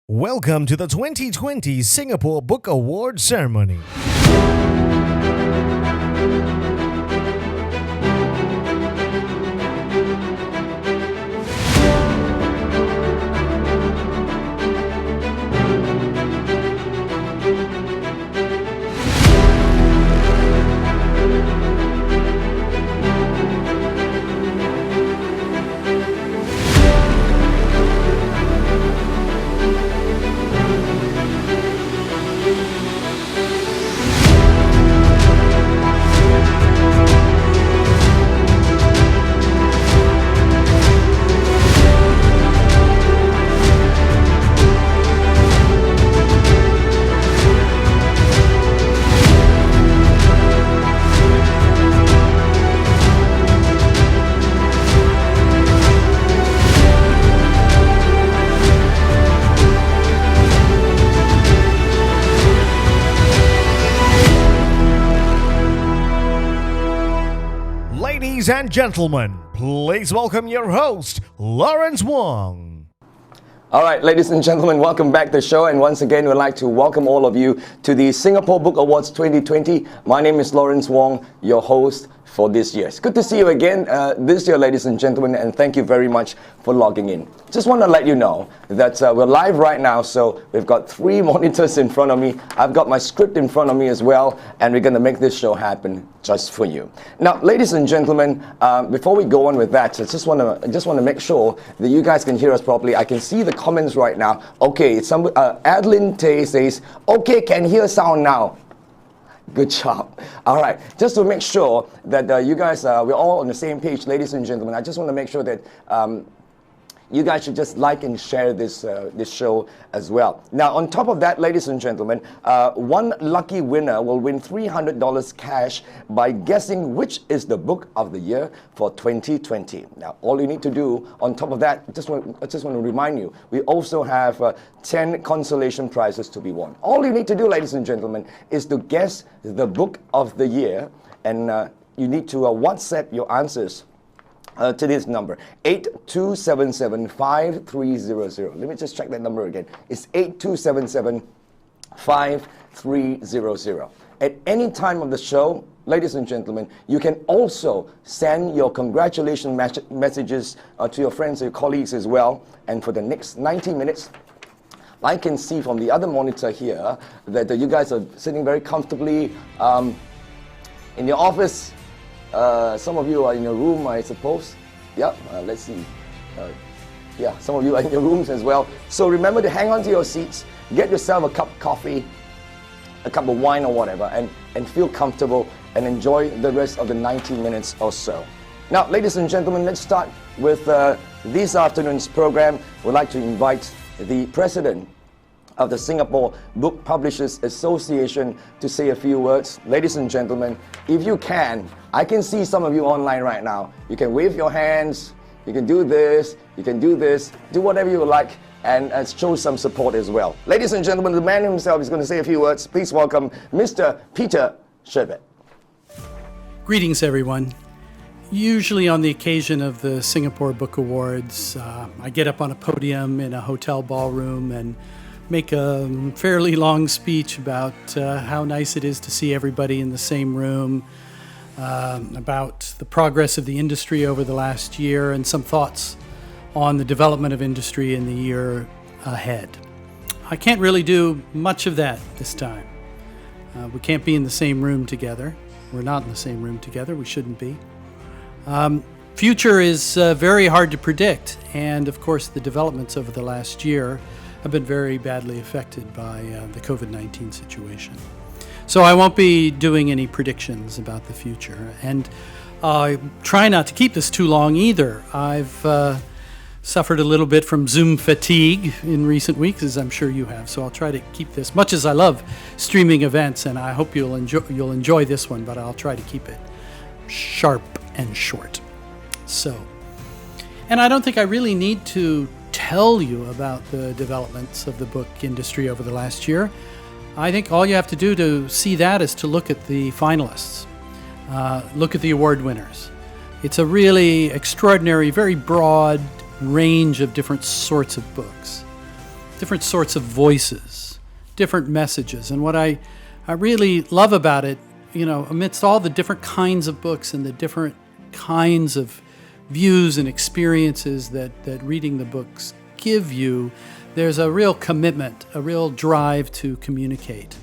Welcome to the 2020 Singapore Book Award ceremony. Ladies and gentlemen, please welcome your host, Lawrence Wong. All right, ladies and gentlemen, welcome back to the show. And once again, we'd like to welcome all of you to the Singapore Book Awards 2020. My name is Lawrence Wong, your host for this year. It's good to see you again this year, ladies and gentlemen, and thank you very much for logging in. Just want to let you know that we're live right now, so we've got 3 monitors in front of me. I've got my script in front of me as well, and we're going to make this show happen just for you. Now, ladies and gentlemen, before we go on with that, I just want to make sure that you guys can hear us properly. I can see the comments right now. Okay, Adeline Tay says, okay, can hear sound now. Good job. All right, just to make sure that you guys, we're all on the same page, ladies and gentlemen, I just want to make sure that you guys should just like and share this show as well. Now, on top of that, ladies and gentlemen, one lucky winner will win $300 cash by guessing which is the book of the year for 2020. Now, all you need to do, on top of that, I just want to remind you, we also have 10 consolation prizes to be won. All you need to do, ladies and gentlemen, is to guess the book of the year, and you need to WhatsApp your answers to this number, 8277-5300. Let me just check that number again. It's 8277-5300. At any time of the show, ladies and gentlemen, you can also send your congratulations messages to your friends and your colleagues as well. And for the next 90 minutes, I can see from the other monitor here that you guys are sitting very comfortably in your office. Some of you are in your room, I suppose. Yep, let's see. Yeah, some of you are in your rooms as well. So remember to hang on to your seats, get yourself a cup of coffee, a cup of wine or whatever, and feel comfortable and enjoy the rest of the 90 minutes or so. Now, ladies and gentlemen, let's start with this afternoon's program. We'd like to invite the president of the Singapore Book Publishers Association to say a few words. Ladies and gentlemen, if you can, I can see some of you online right now. You can wave your hands, you can do this, you can do this, do whatever you like, and show some support as well. Ladies and gentlemen, the man himself is going to say a few words. Please welcome Mr. Peter Sherbet. Greetings, everyone. Usually on the occasion of the Singapore Book Awards, I get up on a podium in a hotel ballroom and make a fairly long speech about how nice it is to see everybody in the same room, about the progress of the industry over the last year, and some thoughts on the development of industry in the year ahead. I can't really do much of that this time. We can't be in the same room together. We're not in the same room together. We shouldn't be. Future is very hard to predict, and of course the developments over the last year have been very badly affected by the COVID-19 situation. So I won't be doing any predictions about the future, and I try not to keep this too long either. I've suffered a little bit from Zoom fatigue in recent weeks, as I'm sure you have, so I'll try to keep this, much as I love streaming events, and I hope you'll enjoy this one, but I'll try to keep it sharp and short. So, and I don't think I really need to tell you about the developments of the book industry over the last year. I think all you have to do to see that is to look at the finalists, look at the award winners. It's a really extraordinary, very broad range of different sorts of books, different sorts of voices, different messages. And what I really love about it, amidst all the different kinds of books and the different kinds of views and experiences that reading the books give you, there's a real commitment, a real drive to communicate,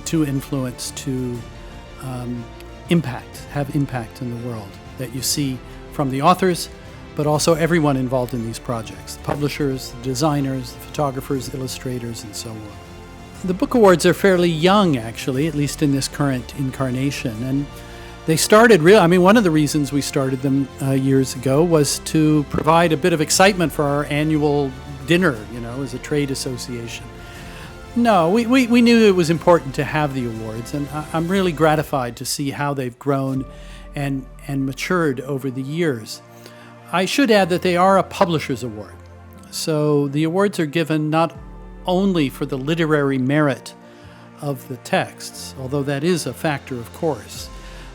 to influence, to have impact in the world that you see from the authors, but also everyone involved in these projects, the publishers, the designers, the photographers, illustrators, and so on. The book awards are fairly young, actually, at least in this current incarnation. And they started one of the reasons we started them years ago was to provide a bit of excitement for our annual dinner, as a trade association. No, we knew it was important to have the awards, and I'm really gratified to see how they've grown and matured over the years. I should add that they are a publisher's award. So the awards are given not only for the literary merit of the texts, although that is a factor, of course,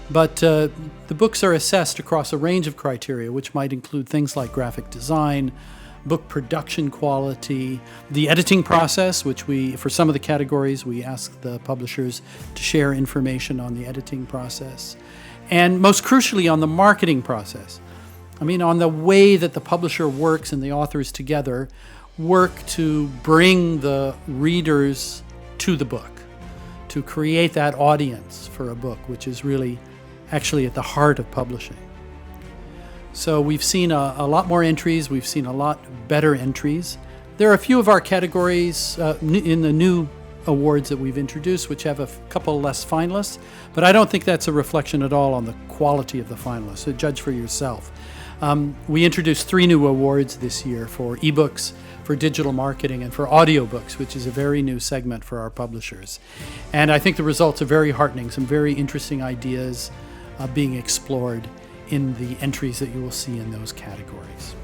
but the books are assessed across a range of criteria, which might include things like graphic design, book production quality, the editing process, which for some of the categories, we ask the publishers to share information on the editing process, and most crucially on the marketing process. On the way that the publisher works and the authors together work to bring the readers to the book, to create that audience for a book, which is really actually at the heart of publishing. So we've seen a lot more entries. We've seen a lot better entries. There are a few of our categories in the new awards that we've introduced which have a couple less finalists, but I don't think that's a reflection at all on the quality of the finalists. So judge for yourself. We introduced 3 new awards this year for ebooks, for digital marketing, and for audiobooks, which is a very new segment for our publishers. And I think the results are very heartening, some very interesting ideas being explored in the entries that you will see in those categories.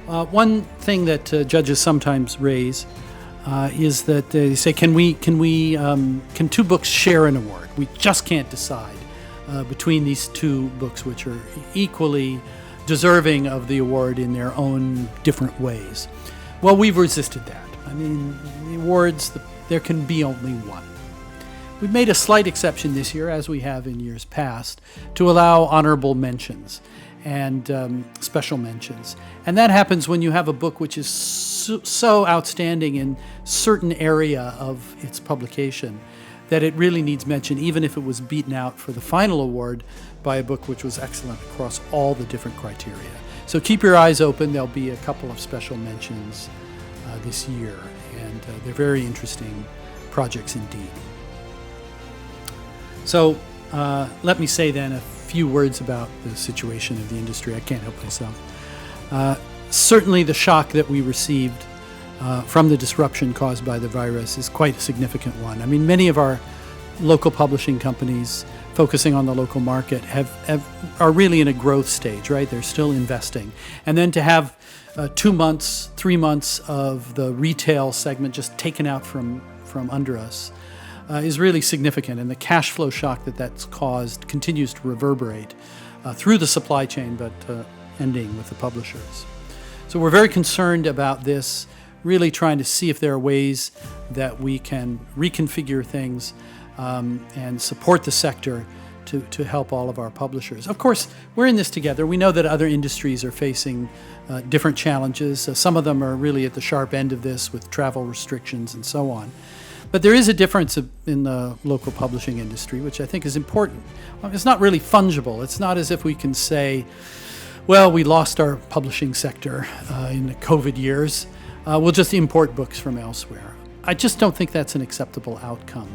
One thing that judges sometimes raise is that they say, can 2 books share an award? We just can't decide between these 2 books, which are equally deserving of the award in their own different ways. Well, we've resisted that. The awards, there can be only one. We've made a slight exception this year, as we have in years past, to allow honorable mentions and special mentions. And that happens when you have a book which is so outstanding in certain area of its publication that it really needs mention, even if it was beaten out for the final award by a book which was excellent across all the different criteria. So keep your eyes open. There'll be a couple of special mentions this year, and they're very interesting projects indeed. So let me say then a few words about the situation of the industry. I can't help myself. Certainly the shock that we received from the disruption caused by the virus is quite a significant one. Many of our local publishing companies focusing on the local market are really in a growth stage, right? They're still investing. And then to have 2 months, 3 months of the retail segment just taken out from under us is really significant. And the cash flow shock that's caused continues to reverberate through the supply chain, but ending with the publishers. So we're very concerned about this, really trying to see if there are ways that we can reconfigure things and support the sector to help all of our publishers. Of course, we're in this together. We know that other industries are facing different challenges. Some of them are really at the sharp end of this with travel restrictions and so on. But there is a difference in the local publishing industry, which I think is important. It's not really fungible. It's not as if we can say, well, we lost our publishing sector in the COVID years. We'll just import books from elsewhere. I just don't think that's an acceptable outcome.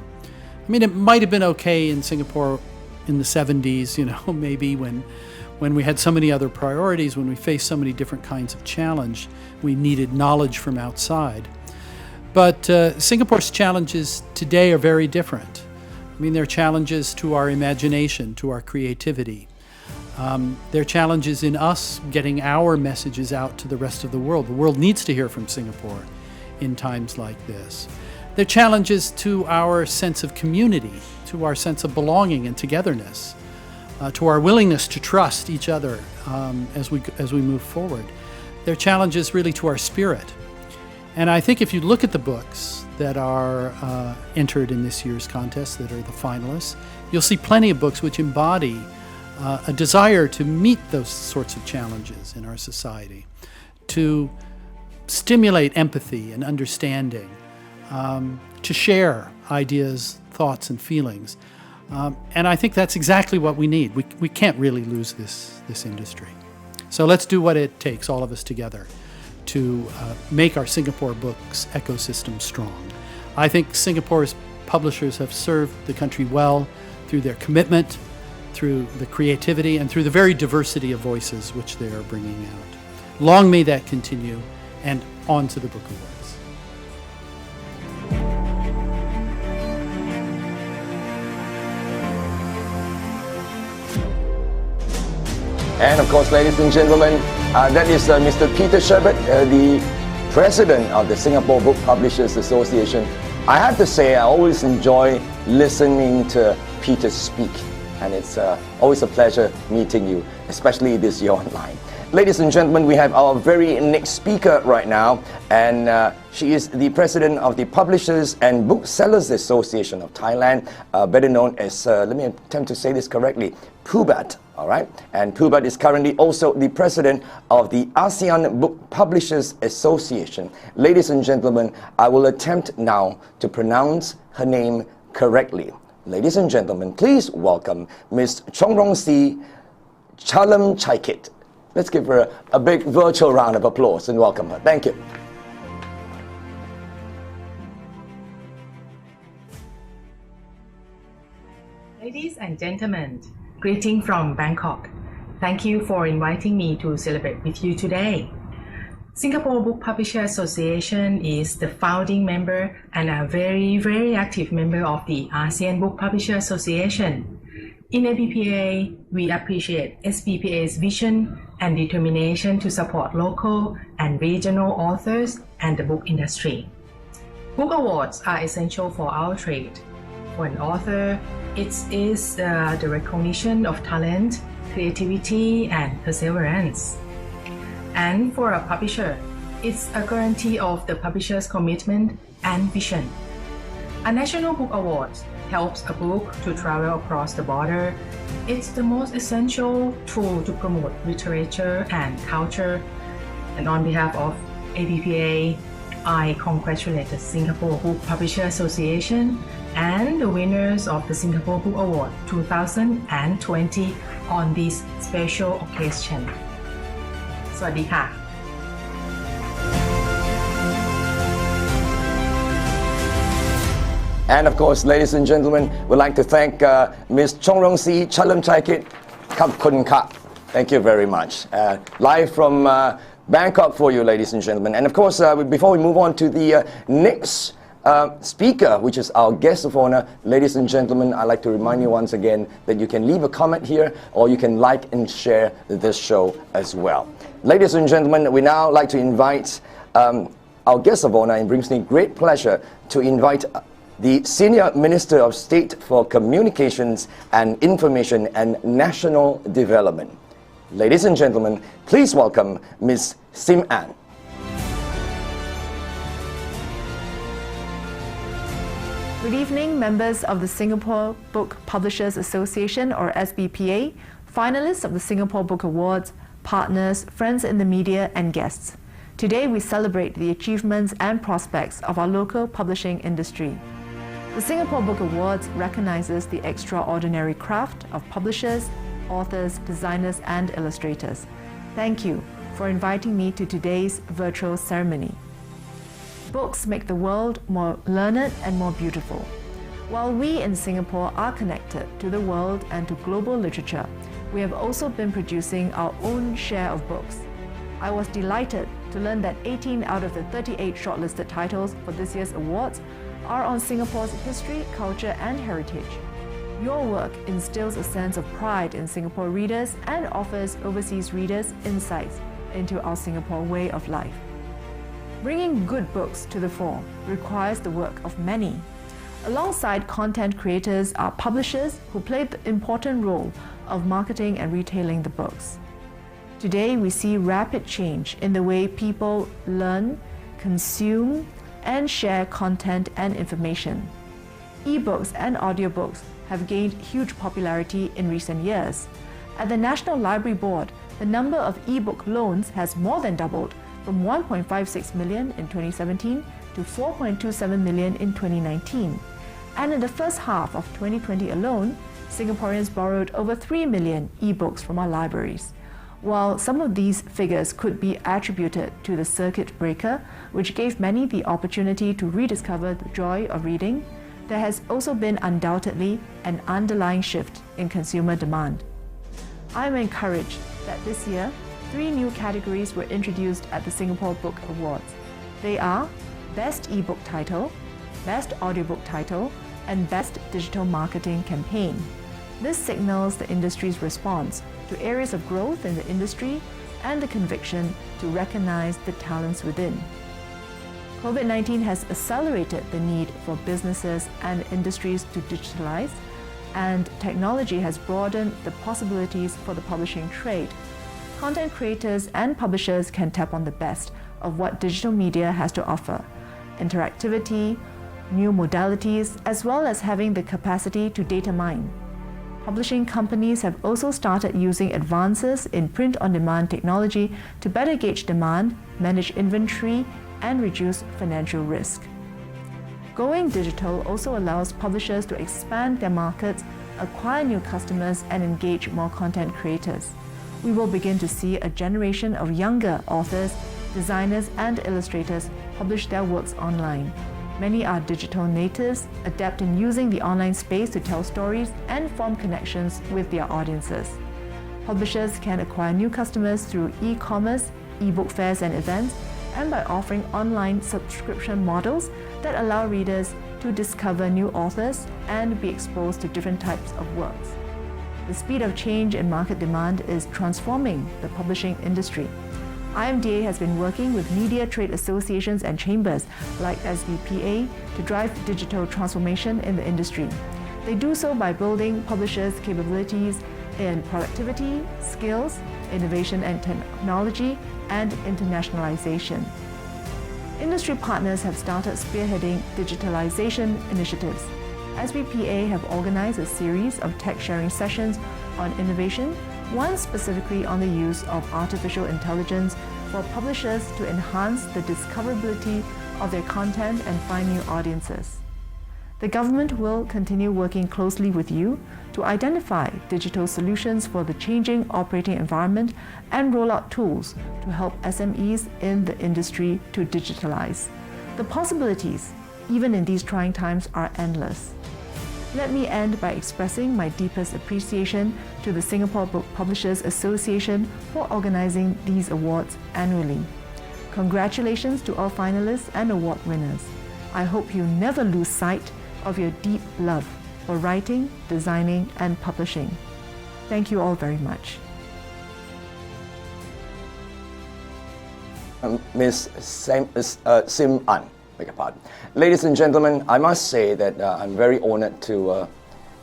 It might have been okay in Singapore in the 70s, maybe when we had so many other priorities, when we faced so many different kinds of challenge, we needed knowledge from outside. But Singapore's challenges today are very different. They're challenges to our imagination, to our creativity. There are challenges in us getting our messages out to the rest of the world. The world needs to hear from Singapore in times like this. There are challenges to our sense of community, to our sense of belonging and togetherness, to our willingness to trust each other as we move forward. There are challenges really to our spirit. And I think if you look at the books that are entered in this year's contest, that are the finalists, you'll see plenty of books which embody a desire to meet those sorts of challenges in our society, to stimulate empathy and understanding, to share ideas, thoughts, and feelings. And I think that's exactly what we need. We can't really lose this industry. So let's do what it takes, all of us together, to make our Singapore Books ecosystem strong. I think Singapore's publishers have served the country well through their commitment, through the creativity, and through the very diversity of voices which they are bringing out. Long may that continue, and on to the Book Awards. And of course, ladies and gentlemen, that is Mr. Peter Sherbert, the president of the Singapore Book Publishers Association. I have to say, I always enjoy listening to Peter speak, and it's always a pleasure meeting you, especially this year online. Ladies and gentlemen, we have our very next speaker right now, and she is the president of the Publishers and Booksellers Association of Thailand, better known as, let me attempt to say this correctly, PUBAT. All right, and PUBAT is currently also the president of the ASEAN Book Publishers Association. Ladies and gentlemen, I will attempt now to pronounce her name correctly. Ladies and gentlemen, please welcome Ms. Chongrongsi Chalamchaikit. Let's give her a big virtual round of applause and welcome her. Thank you. Ladies and gentlemen, greeting from Bangkok. Thank you for inviting me to celebrate with you today. Singapore Book Publisher Association is the founding member and a very active member of the ASEAN Book Publisher Association. In SBPA, we appreciate SBPA's vision and determination to support local and regional authors and the book industry. Book awards are essential for our trade. For an author, it is the recognition of talent, creativity, and perseverance. And for a publisher, it's a guarantee of the publisher's commitment and vision. A national book award helps a book to travel across the border. It's the most essential tool to promote literature and culture. And on behalf of SBPA, I congratulate the Singapore Book Publisher Association and the winners of the Singapore Book Award 2020 on this special occasion. สวัสดีค่ะ And of course, ladies and gentlemen, we'd like to thank Ms. Chongrongsi Chalamchaikit. Thank you very much. Live from Bangkok for you, ladies and gentlemen. And of course, before we move on to the next speaker, which is our guest of honor, ladies and gentlemen, I'd like to remind you once again that you can leave a comment here or you can like and share this show as well. Ladies and gentlemen, we now like to invite our guest of honor, and it brings me great pleasure to invite the Senior Minister of State for Communications and Information and National Development. Ladies and gentlemen, please welcome Ms. Sim Ann. Good evening, members of the Singapore Book Publishers Association, or SBPA, finalists of the Singapore Book Awards, partners, friends in the media, and guests. Today we celebrate the achievements and prospects of our local publishing industry. The Singapore Book Awards recognizes the extraordinary craft of publishers, authors, designers, and illustrators. Thank you for inviting me to today's virtual ceremony. Books make the world more learned and more beautiful. While we in Singapore are connected to the world and to global literature, we have also been producing our own share of books. I was delighted to learn that 18 out of the 38 shortlisted titles for this year's awards are on Singapore's history, culture, and heritage. Your work instills a sense of pride in Singapore readers and offers overseas readers insights into our Singapore way of life. Bringing good books to the fore requires the work of many. Alongside content creators are publishers who play the important role of marketing and retailing the books. Today, we see rapid change in the way people learn, consume, and share content and information. E-books and audiobooks have gained huge popularity in recent years. At the National Library Board, the number of e-book loans has more than doubled from 1.56 million in 2017 to 4.27 million in 2019. And in the first half of 2020 alone, Singaporeans borrowed over 3 million e-books from our libraries. While some of these figures could be attributed to the circuit breaker, which gave many the opportunity to rediscover the joy of reading, there has also been undoubtedly an underlying shift in consumer demand. I am encouraged that this year, 3 new categories were introduced at the Singapore Book Awards. They are Best eBook Title, Best Audiobook Title, and Best Digital Marketing Campaign. This signals the industry's response to areas of growth in the industry and the conviction to recognize the talents within. COVID-19 has accelerated the need for businesses and industries to digitalize, and technology has broadened the possibilities for the publishing trade. Content creators and publishers can tap on the best of what digital media has to offer: interactivity, new modalities, as well as having the capacity to data mine. Publishing companies have also started using advances in print-on-demand technology to better gauge demand, manage inventory, and reduce financial risk. Going digital also allows publishers to expand their markets, acquire new customers, and engage more content creators. We will begin to see a generation of younger authors, designers, and illustrators publish their works online. Many are digital natives, adept in using the online space to tell stories and form connections with their audiences. Publishers can acquire new customers through e-commerce, e-book fairs and events, and by offering online subscription models that allow readers to discover new authors and be exposed to different types of works. The speed of change in market demand is transforming the publishing industry. IMDA has been working with media trade associations and chambers like SBPA to drive digital transformation in the industry. They do so by building publishers' capabilities in productivity, skills, innovation and technology, and internationalization. Industry partners have started spearheading digitalization initiatives. SBPA have organized a series of tech-sharing sessions on innovation, one specifically on the use of artificial intelligence for publishers to enhance the discoverability of their content and find new audiences. The government will continue working closely with you to identify digital solutions for the changing operating environment and roll out tools to help SMEs in the industry to digitalize. The possibilities, even in these trying times, are endless. Let me end by expressing my deepest appreciation to the Singapore Book Publishers Association for organizing these awards annually. Congratulations to all finalists and award winners. I hope you never lose sight of your deep love for writing, designing, and publishing. Thank you all very much. Ms. Sim An, beg your pardon. Ladies and gentlemen, I must say that I'm very honored to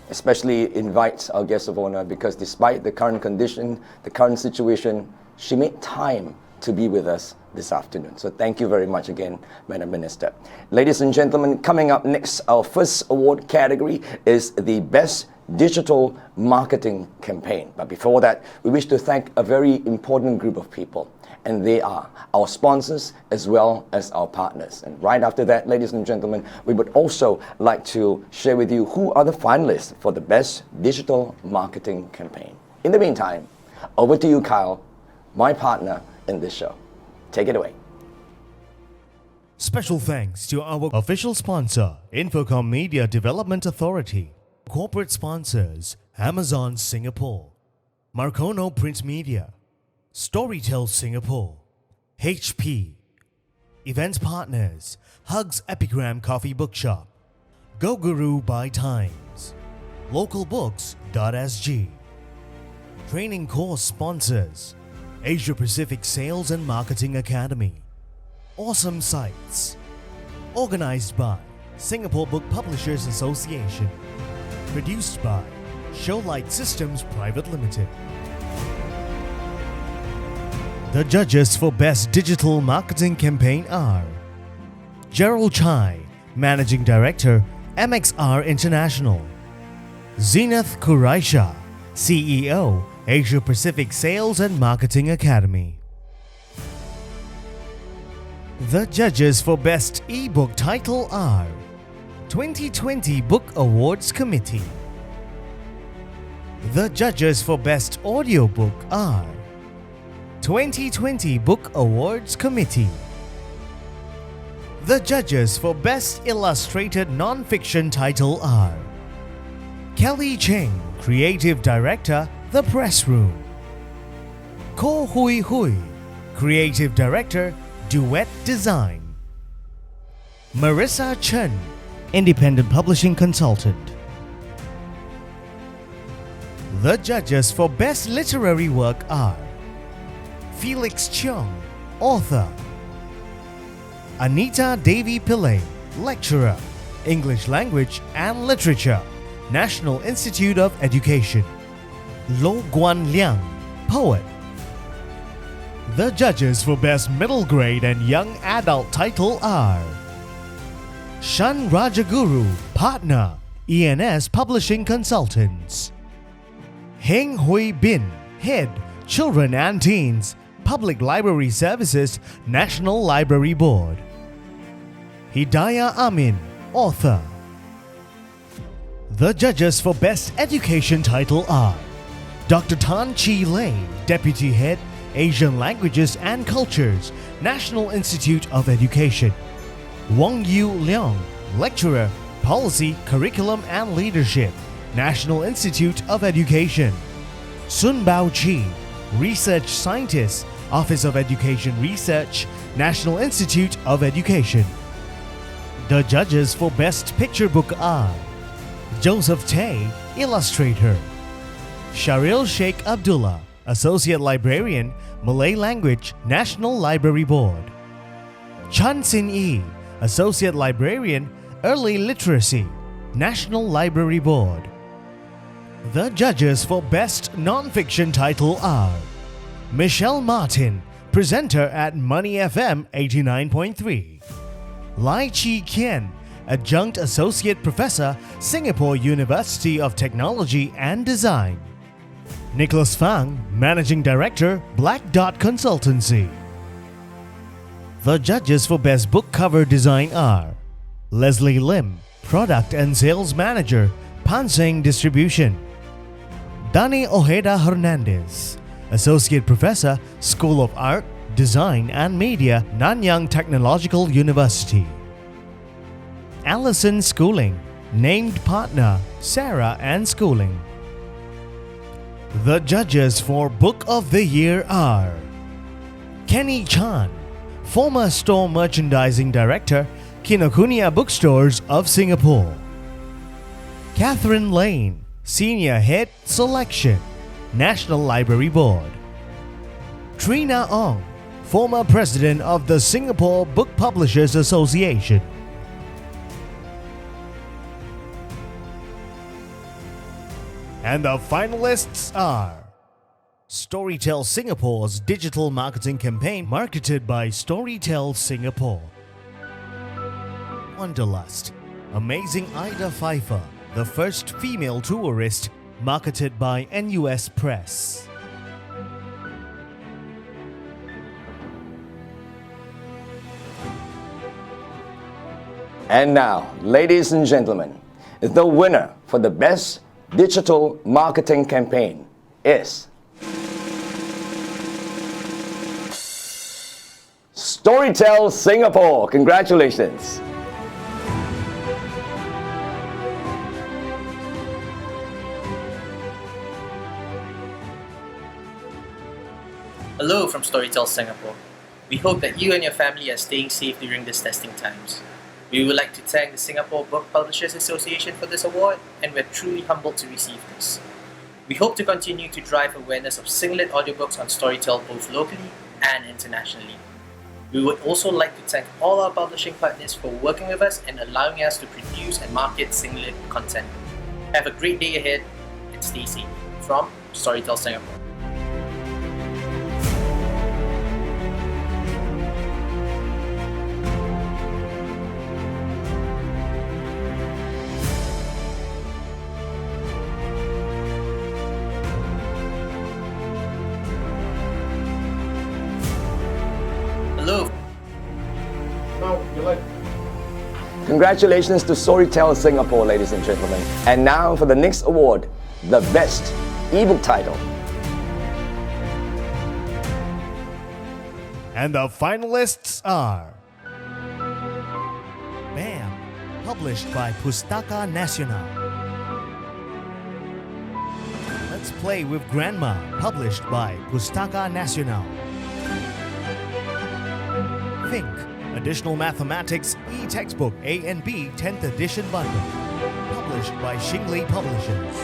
especially invite our guest of honor, because despite the current condition, the current situation, she made time to be with us this afternoon. So thank you very much again, Madam Minister. Ladies and gentlemen, coming up next, our first award category is the Best Digital Marketing Campaign. But before that, we wish to thank a very important group of people, and they are our sponsors as well as our partners. And right after that, ladies and gentlemen, we would also like to share with you who are the finalists for the Best Digital Marketing Campaign. In the meantime, over to you, Kyle, my partner in this show. Take it away. Special thanks to our official sponsor, Infocom Media Development Authority. Corporate sponsors, Amazon Singapore, Marcono Print Media, Storytel Singapore, HP. Events partners, Hugs Epigram Coffee Bookshop, Go Guru by Times, localbooks.sg. Training course sponsors: Asia Pacific Sales and Marketing Academy, Awesome Sites. Organized by Singapore Book Publishers Association. Produced by Showlight Systems Private Limited. The judges for Best Digital Marketing Campaign are Gerald Chai, Managing Director, MXR International. Zenith Kuraisha, CEO, Asia Pacific Sales and Marketing Academy. The judges for Best eBook title are 2020 Book Awards Committee. The judges for Best Audiobook are 2020 Book Awards Committee. The judges for Best Illustrated Non-Fiction title are Kelly Cheng, Creative Director, The Press Room. Ko Hui Hui, Creative Director, Duet Design. Marissa Chen, Independent Publishing Consultant. The judges for Best Literary Work are Felix Cheong, Author. Anita Devi Pillai, Lecturer, English Language and Literature, National Institute of Education. Lo Guan Liang, Poet. The judges for Best Middle Grade and Young Adult title are Shan Rajaguru, Partner, ENS Publishing Consultants. Heng Hui Bin, Head, Children and Teens, Public Library Services, National Library Board. Hidayah Amin, Author. The judges for Best Education title are Dr. Tan Chi Lei, Deputy Head, Asian Languages and Cultures, National Institute of Education. Wang Yu Leong, Lecturer, Policy, Curriculum and Leadership, National Institute of Education. Sun Bao Chi, Research Scientist, Office of Education Research, National Institute of Education. The judges for Best Picture Book are Joseph Tay, Illustrator. Sharil Sheikh Abdullah, Associate Librarian, Malay Language, National Library Board. Chan Sin Yi, Associate Librarian, Early Literacy, National Library Board. The judges for Best Non-Fiction title are Michelle Martin, Presenter at Money FM 89.3. Lai Chi Kien, Adjunct Associate Professor, Singapore University of Technology and Design. Nicholas Fang, Managing Director, Black Dot Consultancy. The judges for Best Book Cover Design are Leslie Lim, Product and Sales Manager, Panseng Distribution. Dani Ojeda Hernandez, Associate Professor, School of Art, Design and Media, Nanyang Technological University. Allison Schooling, Named Partner, Sarah and Schooling. The judges for Book of the Year are Kenny Chan, former Store Merchandising Director, Kinokuniya Bookstores of Singapore. Catherine Lane, Senior Head Selection, National Library Board. Trina Ong, former President of the Singapore Book Publishers Association. And the finalists are Storytel Singapore's digital marketing campaign marketed by Storytel Singapore. Wanderlust, Amazing Ida Pfeiffer, the first female tourist, marketed by NUS Press. And now, ladies and gentlemen, the winner for the Best Digital Marketing Campaign is Storytel Singapore. Congratulations. Hello from Storytel Singapore. We hope that you and your family are staying safe during these testing times. We would like to thank the Singapore Book Publishers Association for this award, and we're truly humbled to receive this. We hope to continue to drive awareness of singlet audiobooks on Storytel both locally and internationally. We would also like to thank all our publishing partners for working with us and allowing us to produce and market singlet content. Have a great day ahead and stay safe. From Storytel Singapore. Hello. Congratulations to Storytel Singapore, ladies and gentlemen. And now for the next award, the best ebook title. And the finalists are BAM, published by Pustaka Nasional. Let's Play with Grandma, published by Pustaka Nasional. Think, Additional Mathematics e-textbook A and B 10th edition bundle, published by Xingli Publishers.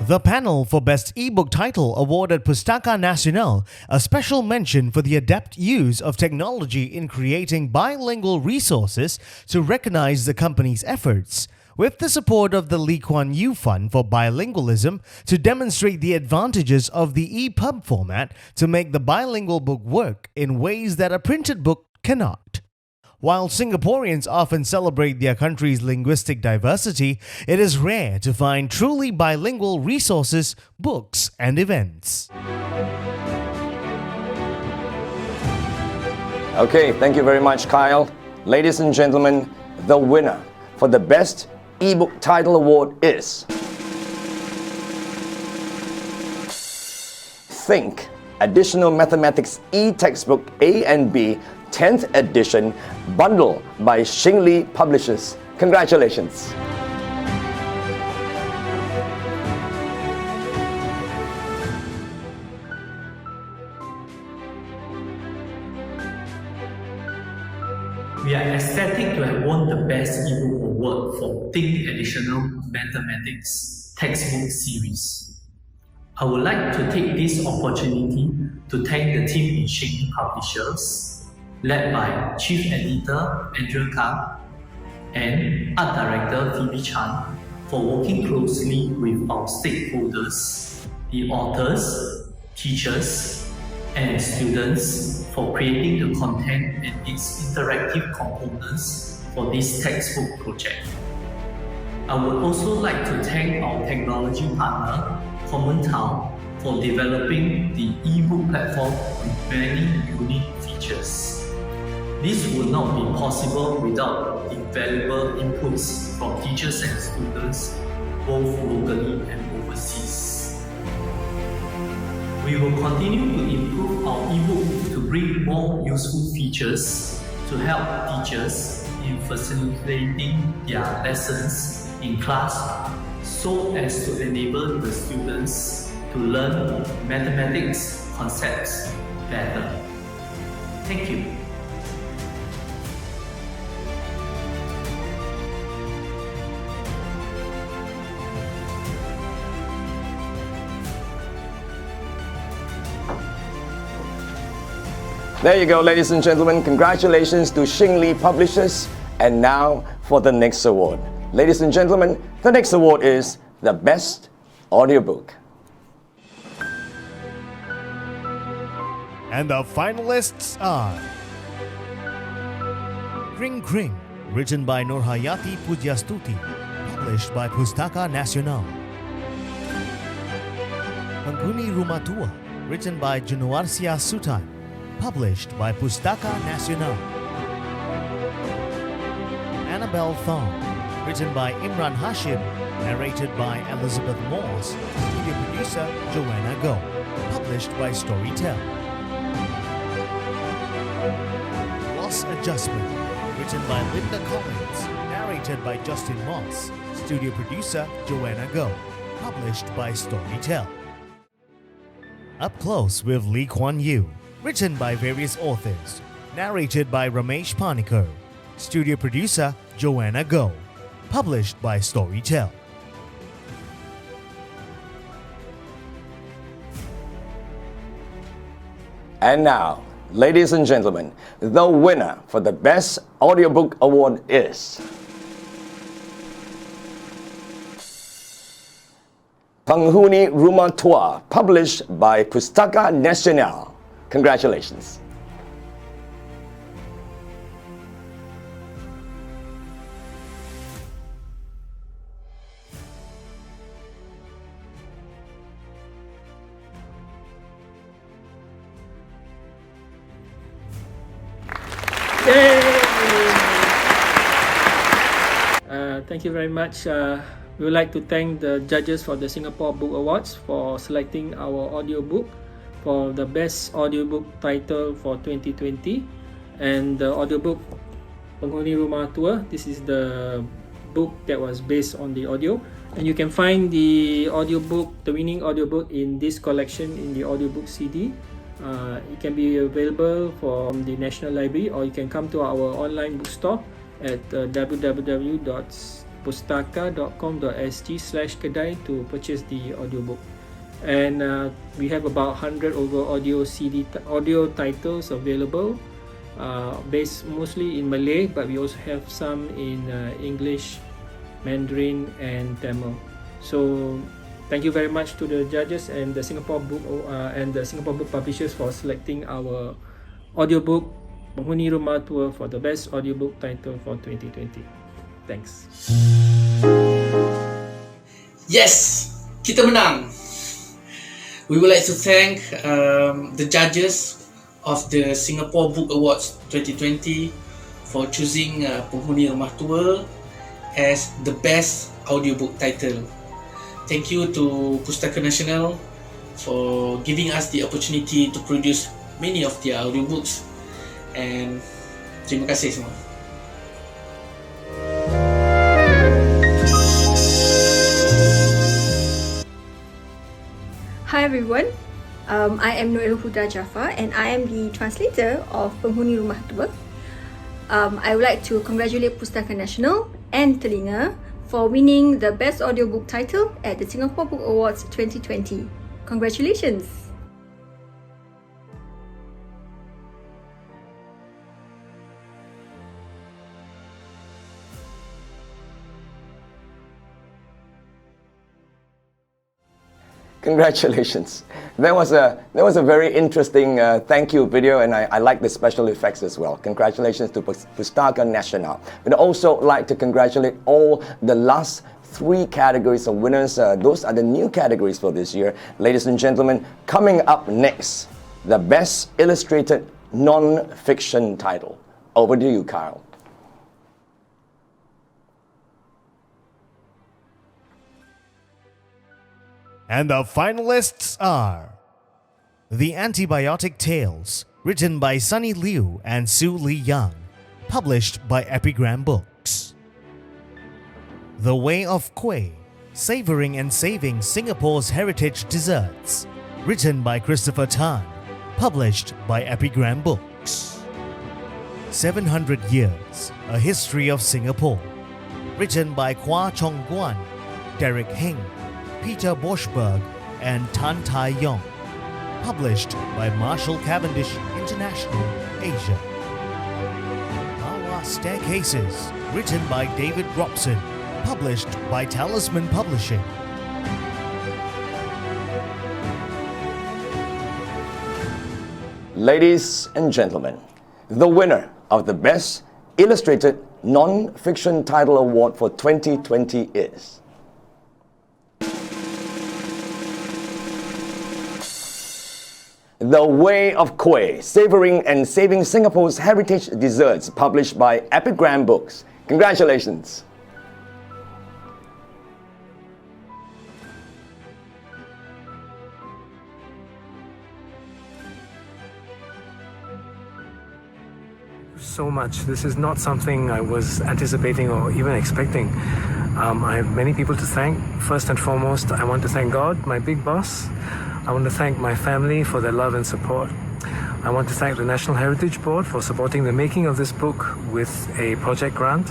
The panel for Best ebook title awarded Pustaka Nasional a special mention for the adept use of technology in creating bilingual resources to recognize the company's efforts, with the support of the Lee Kuan Yew Fund for Bilingualism to demonstrate the advantages of the EPUB format to make the bilingual book work in ways that a printed book cannot. While Singaporeans often celebrate their country's linguistic diversity, it is rare to find truly bilingual resources, books, and events. Okay, thank you very much, Kyle. Ladies and gentlemen, the winner for the Best ebook title award is Think, Additional Mathematics e-textbook A and B 10th edition bundle by Xingli Publishers. Congratulations. We are ecstatic to have won the Best ebook award for Think Additional Mathematics textbook series. I would like to take this opportunity to thank the team in Xingli Publishers, led by Chief Editor Andrew Kang and Art Director Phoebe Chan, for working closely with our stakeholders, the authors, teachers, and students for creating the content and its interactive components for this textbook project. I would also like to thank our technology partner, Common Town, for developing the ebook platform with many unique features. This would not be possible without invaluable inputs from teachers and students, both locally and overseas. We will continue to improve our ebook to bring more useful features to help teachers in facilitating their lessons in class so as to enable the students to learn mathematics concepts better. Thank you. There you go, ladies and gentlemen. Congratulations to Xingli Publishers. And now for the next award. Ladies and gentlemen, the next award is the Best Audiobook. And the finalists are Kring Kring, written by Nurhayati Pujastuti, published by Pustaka Nasional. Penghuni Rumah Tua, written by Januarsia Sutan, published by Pustaka Nasional. Annabelle Thong, written by Imran Hashim, narrated by Elizabeth Morse, studio producer Joanna Go, published by Storytel. Loss Adjustment, written by Linda Collins, narrated by Justin Moss, studio producer Joanna Go, published by Storytel. Up Close with Lee Kuan Yew, written by various authors, Narrated by Ramesh Panikar. Studio producer Joanna Go. Published by Storytel. And now, ladies and gentlemen, the winner for the Best Audiobook Award is Penghuni Rumah Tua, published by Pustaka Nasional. Congratulations. Thank you very much. We would like to thank the judges for the Singapore Book Awards for selecting our audiobook for the best audiobook title for 2020. And the audiobook Penghuni Rumah Tua, this is the book that was based on the audio. And you can find the audiobook, the winning audiobook in this collection in the audiobook CD. It can be available from the National Library, or you can come to our online bookstore at www.pustaka.com.sg/kedai to purchase the audiobook. And we have about 100 over audio titles available, based mostly in Malay, but we also have some in English, Mandarin and Tamil. So thank you very much to the judges and the Singapore Book Publishers for selecting our audiobook Penghuni Rumah Tua for the best audiobook title for 2020. Thanks. Yes, kita menang. We would like to thank the judges of the Singapore Book Awards 2020 for choosing Penghuni Rumah Tua as the best audiobook title. Thank you to Pustaka Nasional for giving us the opportunity to produce many of their audiobooks, and terima kasih semua. Hi everyone, I am Noel Huda Jafar and I am the translator of Penghuni Rumah Tua. I would like to congratulate Pustaka Nasional and Telinga for winning the Best Audiobook title at the Singapore Book Awards 2020. Congratulations! Congratulations. That was a very interesting thank you video, and I like the special effects as well. Congratulations to Pustaka Nasional. We'd also like to congratulate all the last 3 categories of winners. Those are the new categories for this year. Ladies and gentlemen, coming up next, the Best Illustrated Non-Fiction Title. Over to you, Kyle. And the finalists are The Antibiotic Tales, written by Sunny Liu and Sue Lee Young, published by Epigram Books. The Way of Kueh, Savoring and Saving Singapore's Heritage Desserts, written by Christopher Tan, published by Epigram Books. 700 Years, A History of Singapore, written by Kwa Chong Guan, Derek Heng, Peter Boschberg and Tan Tai Yong, published by Marshall Cavendish International, Asia. Our Staircases, written by David Robson, published by Talisman Publishing. Ladies and gentlemen, the winner of the Best Illustrated Non-Fiction Title Award for 2020 is The Way of Kueh, Savoring and Saving Singapore's Heritage Desserts, published by Epigram Books. Congratulations. So much. This is not something I was anticipating or even expecting. I have many people to thank. First and foremost, I want to thank God, my big boss. I want to thank my family for their love and support. I want to thank the National Heritage Board for supporting the making of this book with a project grant.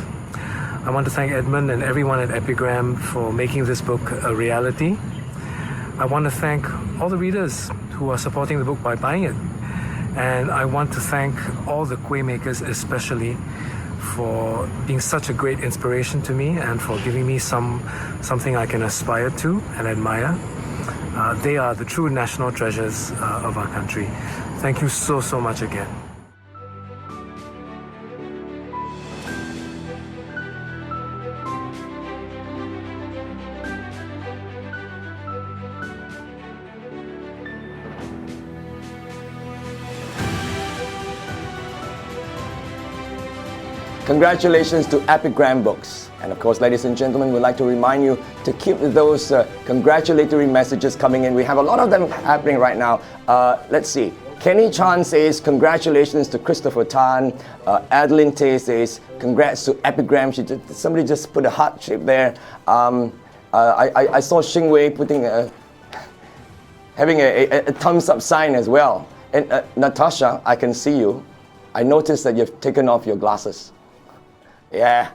I want to thank Edmund and everyone at Epigram for making this book a reality. I want to thank all the readers who are supporting the book by buying it. And I want to thank all the Kueh makers especially for being such a great inspiration to me and for giving me something I can aspire to and admire. They are the true national treasures of our country. Thank you so much again. Congratulations to Epigram Books. And of course, ladies and gentlemen, we'd like to remind you to keep those congratulatory messages coming in. We have a lot of them happening right now. Let's see. Kenny Chan says, congratulations to Christopher Tan. Adeline Tay says, congrats to Epigram. Somebody just put a heart shape there. I saw Xing Wei putting having a thumbs up sign as well. And Natasha, I can see you. I noticed that you've taken off your glasses. Yeah,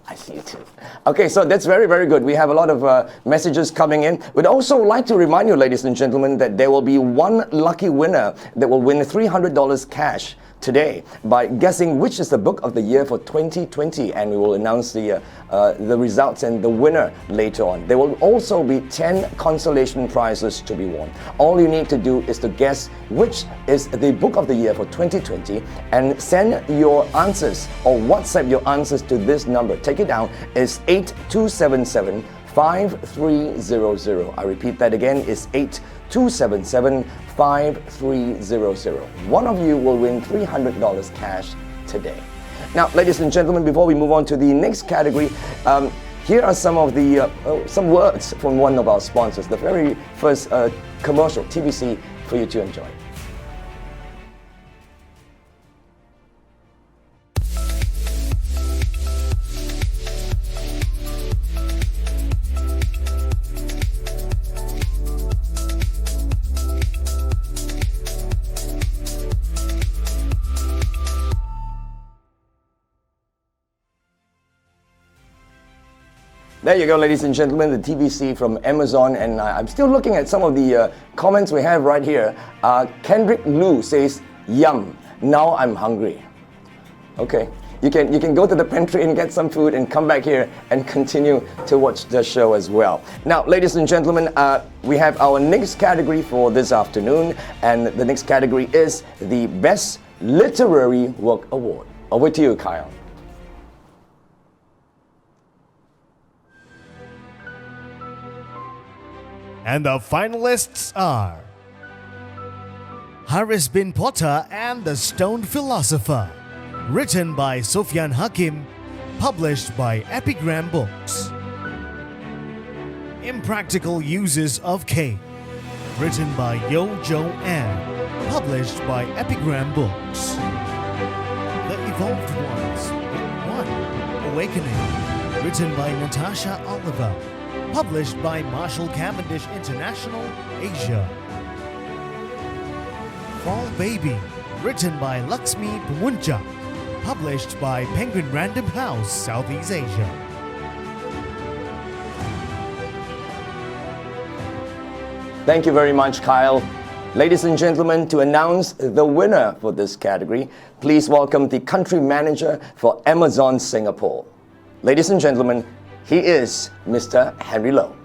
I see you too. Okay, so that's very, very good. We have a lot of messages coming in. We'd also like to remind you, ladies and gentlemen, that there will be one lucky winner that will win $300 cash today by guessing which is the book of the year for 2020, and we will announce the results and the winner later on. There will also be 10 consolation prizes to be won. All you need to do is to guess which is the book of the year for 2020 and send your answers or WhatsApp your answers to this number. Take it down. It's 8277 5300. I repeat that again, it's 8277 5300. One of you will win $300 cash today. Now, ladies and gentlemen, before we move on to the next category, here are some of the some words from one of our sponsors. The very first commercial, TVC, for you to enjoy. There you go, ladies and gentlemen, the TVC from Amazon, and I'm still looking at some of the comments we have right here. Kendrick Lu says, "Yum! Now I'm hungry." Okay, you can go to the pantry and get some food and come back here and continue to watch the show as well. Now, ladies and gentlemen, we have our next category for this afternoon, and the next category is the Best Literary Work Award. Over to you, Kyle. And the finalists are Haris bin Potter and the Stoned Philosopher, written by Sufyan Hakim, published by Epigram Books. Impractical Uses of Cake, written by Yo Jo Ann, published by Epigram Books. The Evolved Ones, Book 1, Awakening, written by Natasha Oliver, published by Marshall Cavendish International, Asia. Fall Baby, written by Laxmi Pamunja, published by Penguin Random House, Southeast Asia. Thank you very much, Kyle. Ladies and gentlemen, to announce the winner for this category, please welcome the country manager for Amazon Singapore. Ladies and gentlemen, he is Mr. Henry Low.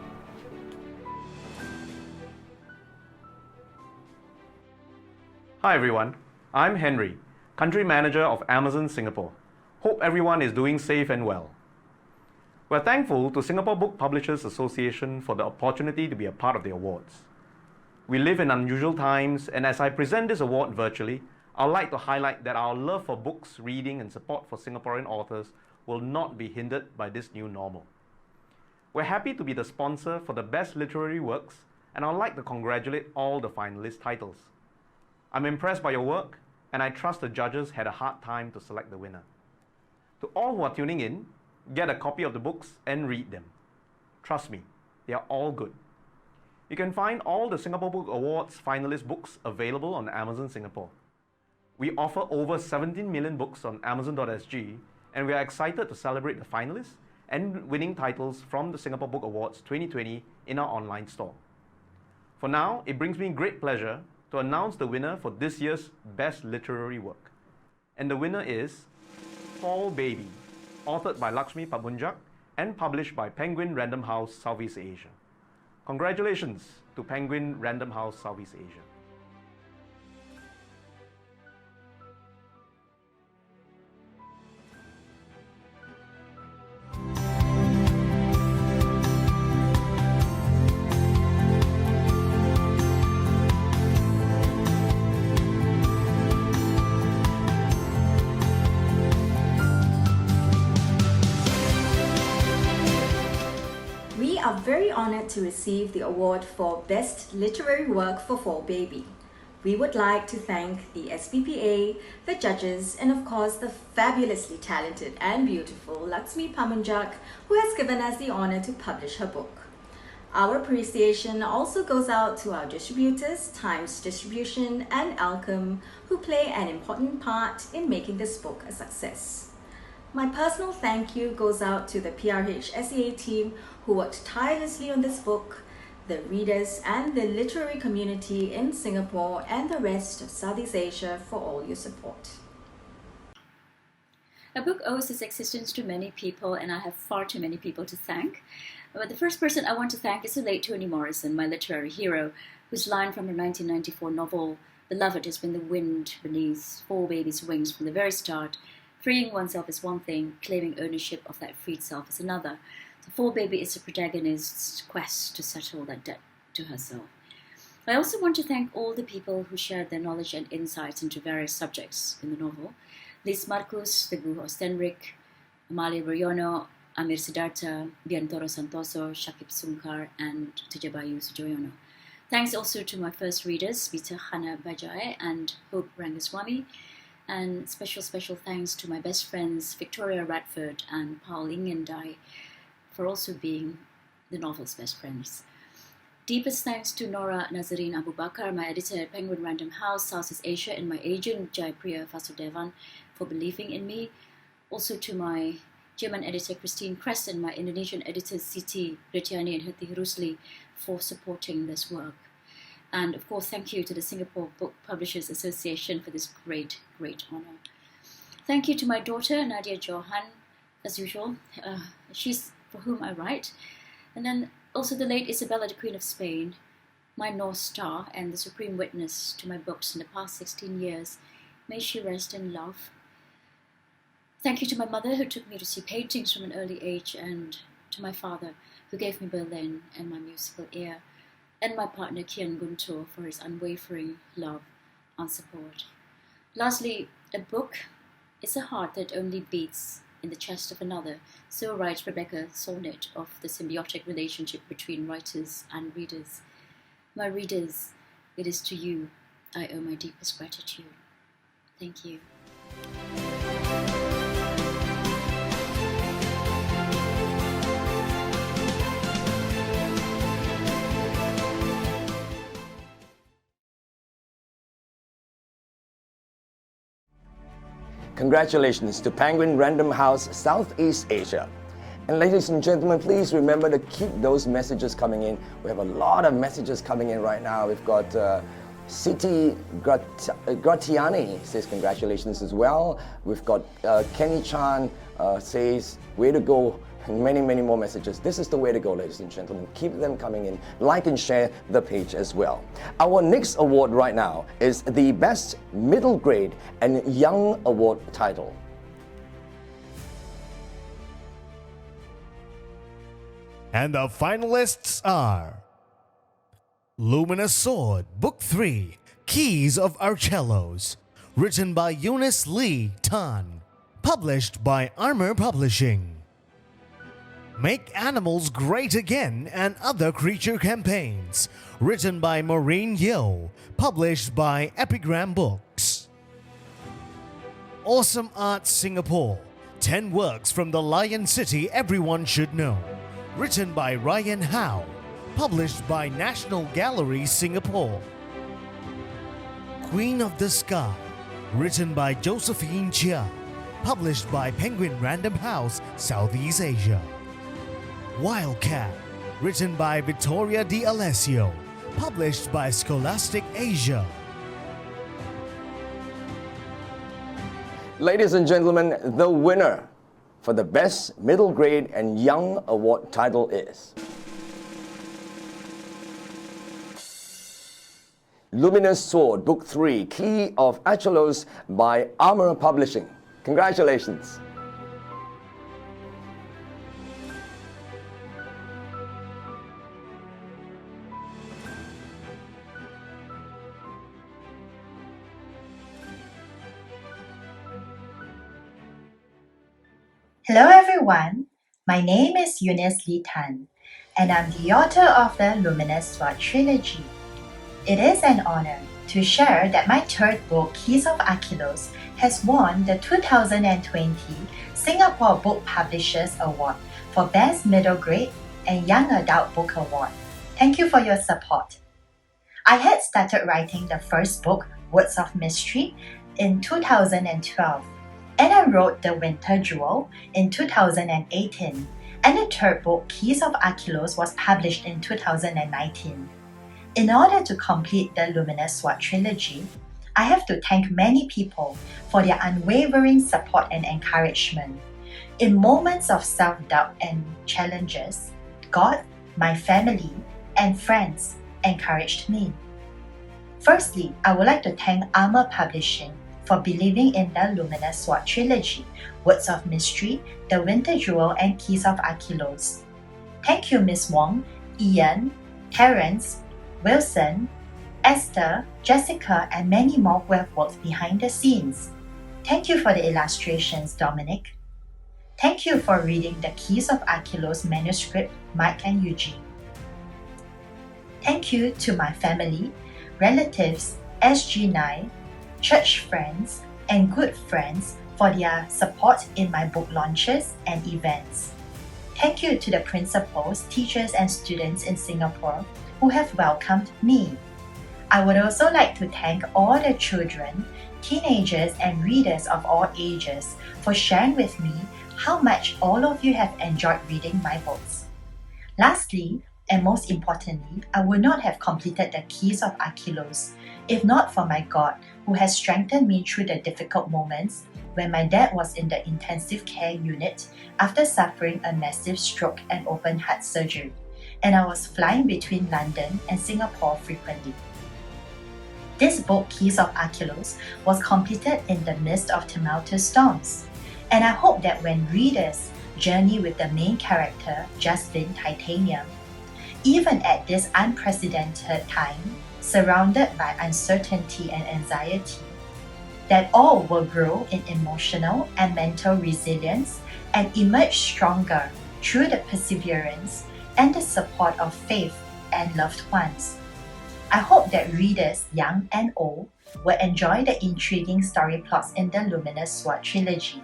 Hi everyone, I'm Henry, Country Manager of Amazon Singapore. Hope everyone is doing safe and well. We're thankful to Singapore Book Publishers Association for the opportunity to be a part of the awards. We live in unusual times, and as I present this award virtually, I'd like to highlight that our love for books, reading and support for Singaporean authors will not be hindered by this new normal. We're happy to be the sponsor for the best literary works, and I'd like to congratulate all the finalist titles. I'm impressed by your work, and I trust the judges had a hard time to select the winner. To all who are tuning in, get a copy of the books and read them. Trust me, they are all good. You can find all the Singapore Book Awards finalist books available on Amazon Singapore. We offer over 17 million books on Amazon.sg, and we are excited to celebrate the finalists and winning titles from the Singapore Book Awards 2020 in our online store. For now, it brings me great pleasure to announce the winner for this year's Best Literary Work. And the winner is Fall Baby, authored by Lakshmi Pamunjak and published by Penguin Random House Southeast Asia. Congratulations to Penguin Random House Southeast Asia. We are very honored to receive the award for Best Literary Work for Fall Baby. We would like to thank the SBPA, the judges, and of course the fabulously talented and beautiful Lakshmi Pamunjak, who has given us the honor to publish her book. Our appreciation also goes out to our distributors, Times Distribution and Alchem, who play an important part in making this book a success. My personal thank you goes out to the PRH SEA team who worked tirelessly on this book, the readers and the literary community in Singapore and the rest of Southeast Asia for all your support. A book owes its existence to many people, and I have far too many people to thank. But the first person I want to thank is the late Toni Morrison, my literary hero, whose line from her 1994 novel, Beloved, has been the wind beneath Fall Baby's wings from the very start. Freeing oneself is one thing, claiming ownership of that freed self is another. So Fall Baby is the protagonist's quest to settle that debt to herself. I also want to thank all the people who shared their knowledge and insights into various subjects in the novel. Liz Marcus, Teguh Ostenrik, Amalia Briono, Amir Siddhartha, Biantoro Santoso, Shakib Sungkar, and Tejabayu Sujoyono. Thanks also to my first readers, Vita Hana Bajai and Hope Rangaswamy. And special thanks to my best friends Victoria Radford and Paul Ingendai for also being the novel's best friends. Deepest thanks to Nora Nazarine Abu Bakar, my editor at Penguin Random House, Southeast Asia, and my agent Jaipriya Vasudevan for believing in me. Also to my German editor Christine Kress and my Indonesian editors Siti Retiani and Hati Rusli for supporting this work. And of course, thank you to the Singapore Book Publishers Association for this great honor. Thank you to my daughter, Nadia Johan, as usual. She's for whom I write. And then also the late Isabella, the Queen of Spain, my North Star and the supreme witness to my books in the past 16 years. May she rest in love. Thank you to my mother, who took me to see paintings from an early age, and to my father, who gave me Berlin and my musical ear, and my partner Kian Guntur for his unwavering love and support. Lastly, a book is a heart that only beats in the chest of another. So writes Rebecca Solnit of the symbiotic relationship between writers and readers. My readers, it is to you I owe my deepest gratitude. Thank you. Congratulations to Penguin Random House Southeast Asia. And ladies and gentlemen, please remember to keep those messages coming in. We have a lot of messages coming in right now. We've got Siti Gratiani says congratulations as well. We've got Kenny Chan says way to go, and many more messages. This is the way to go, ladies and gentlemen. Keep them coming in. Like and share the page as well. Our next award right now is the Best Middle Grade and Young Award title. And the finalists are Luminous Sword, Book 3, Keys of Archellos, written by Eunice Lee Tan, published by Armor Publishing. Make Animals Great Again and Other Creature Campaigns, written by Maureen Yeo, published by Epigram Books. Awesome Art Singapore, 10 works from the Lion City everyone should know, written by Ryan Howe, published by National Gallery, Singapore. Queen of the Sky, written by Josephine Chia, published by Penguin Random House, Southeast Asia. Wildcat, written by Victoria D. Alessio, published by Scholastic Asia. Ladies and gentlemen, the winner for the Best Middle Grade and Young Award title is Luminous Sword, Book 3, Key of Achelos by Armour Publishing. Congratulations. Hello everyone, my name is Eunice Lee Tan, and I'm the author of the Luminous Sword trilogy. It is an honor to share that my third book, Keys of Achelos, has won the 2020 Singapore Book Publishers Award for Best Middle Grade and Young Adult Book Award. Thank you for your support. I had started writing the first book, Words of Mystery, in 2012, and I wrote The Winter Jewel in 2018, and the third book, Keys of Achelos, was published in 2019. In order to complete the Luminous Sword trilogy, I have to thank many people for their unwavering support and encouragement. In moments of self-doubt and challenges, God, my family, and friends encouraged me. Firstly, I would like to thank Armour Publishing for believing in the Luminous Sword trilogy, Words of Mystery, The Winter Jewel, and Keys of Achelos. Thank you, Ms. Wong, Ian, Terence, Wilson, Esther, Jessica, and many more who have worked behind the scenes. Thank you for the illustrations, Dominic. Thank you for reading the Keys of Achelos manuscript, Mike and Eugene. Thank you to my family, relatives, SG9, church friends, and good friends for their support in my book launches and events. Thank you to the principals, teachers, and students in Singapore who have welcomed me. I would also like to thank all the children, teenagers, and readers of all ages for sharing with me how much all of you have enjoyed reading my books. Lastly, and most importantly, I would not have completed the Keys of Achelos if not for my God, who has strengthened me through the difficult moments when my dad was in the intensive care unit after suffering a massive stroke and open heart surgery, and I was flying between London and Singapore frequently. This book, Keys of Achelos, was completed in the midst of tumultuous storms, and I hope that when readers journey with the main character, Justin Titanium, even at this unprecedented time, surrounded by uncertainty and anxiety, that all will grow in emotional and mental resilience and emerge stronger through the perseverance and the support of faith and loved ones. I hope that readers, young and old, will enjoy the intriguing story plots in the Luminous Sword trilogy.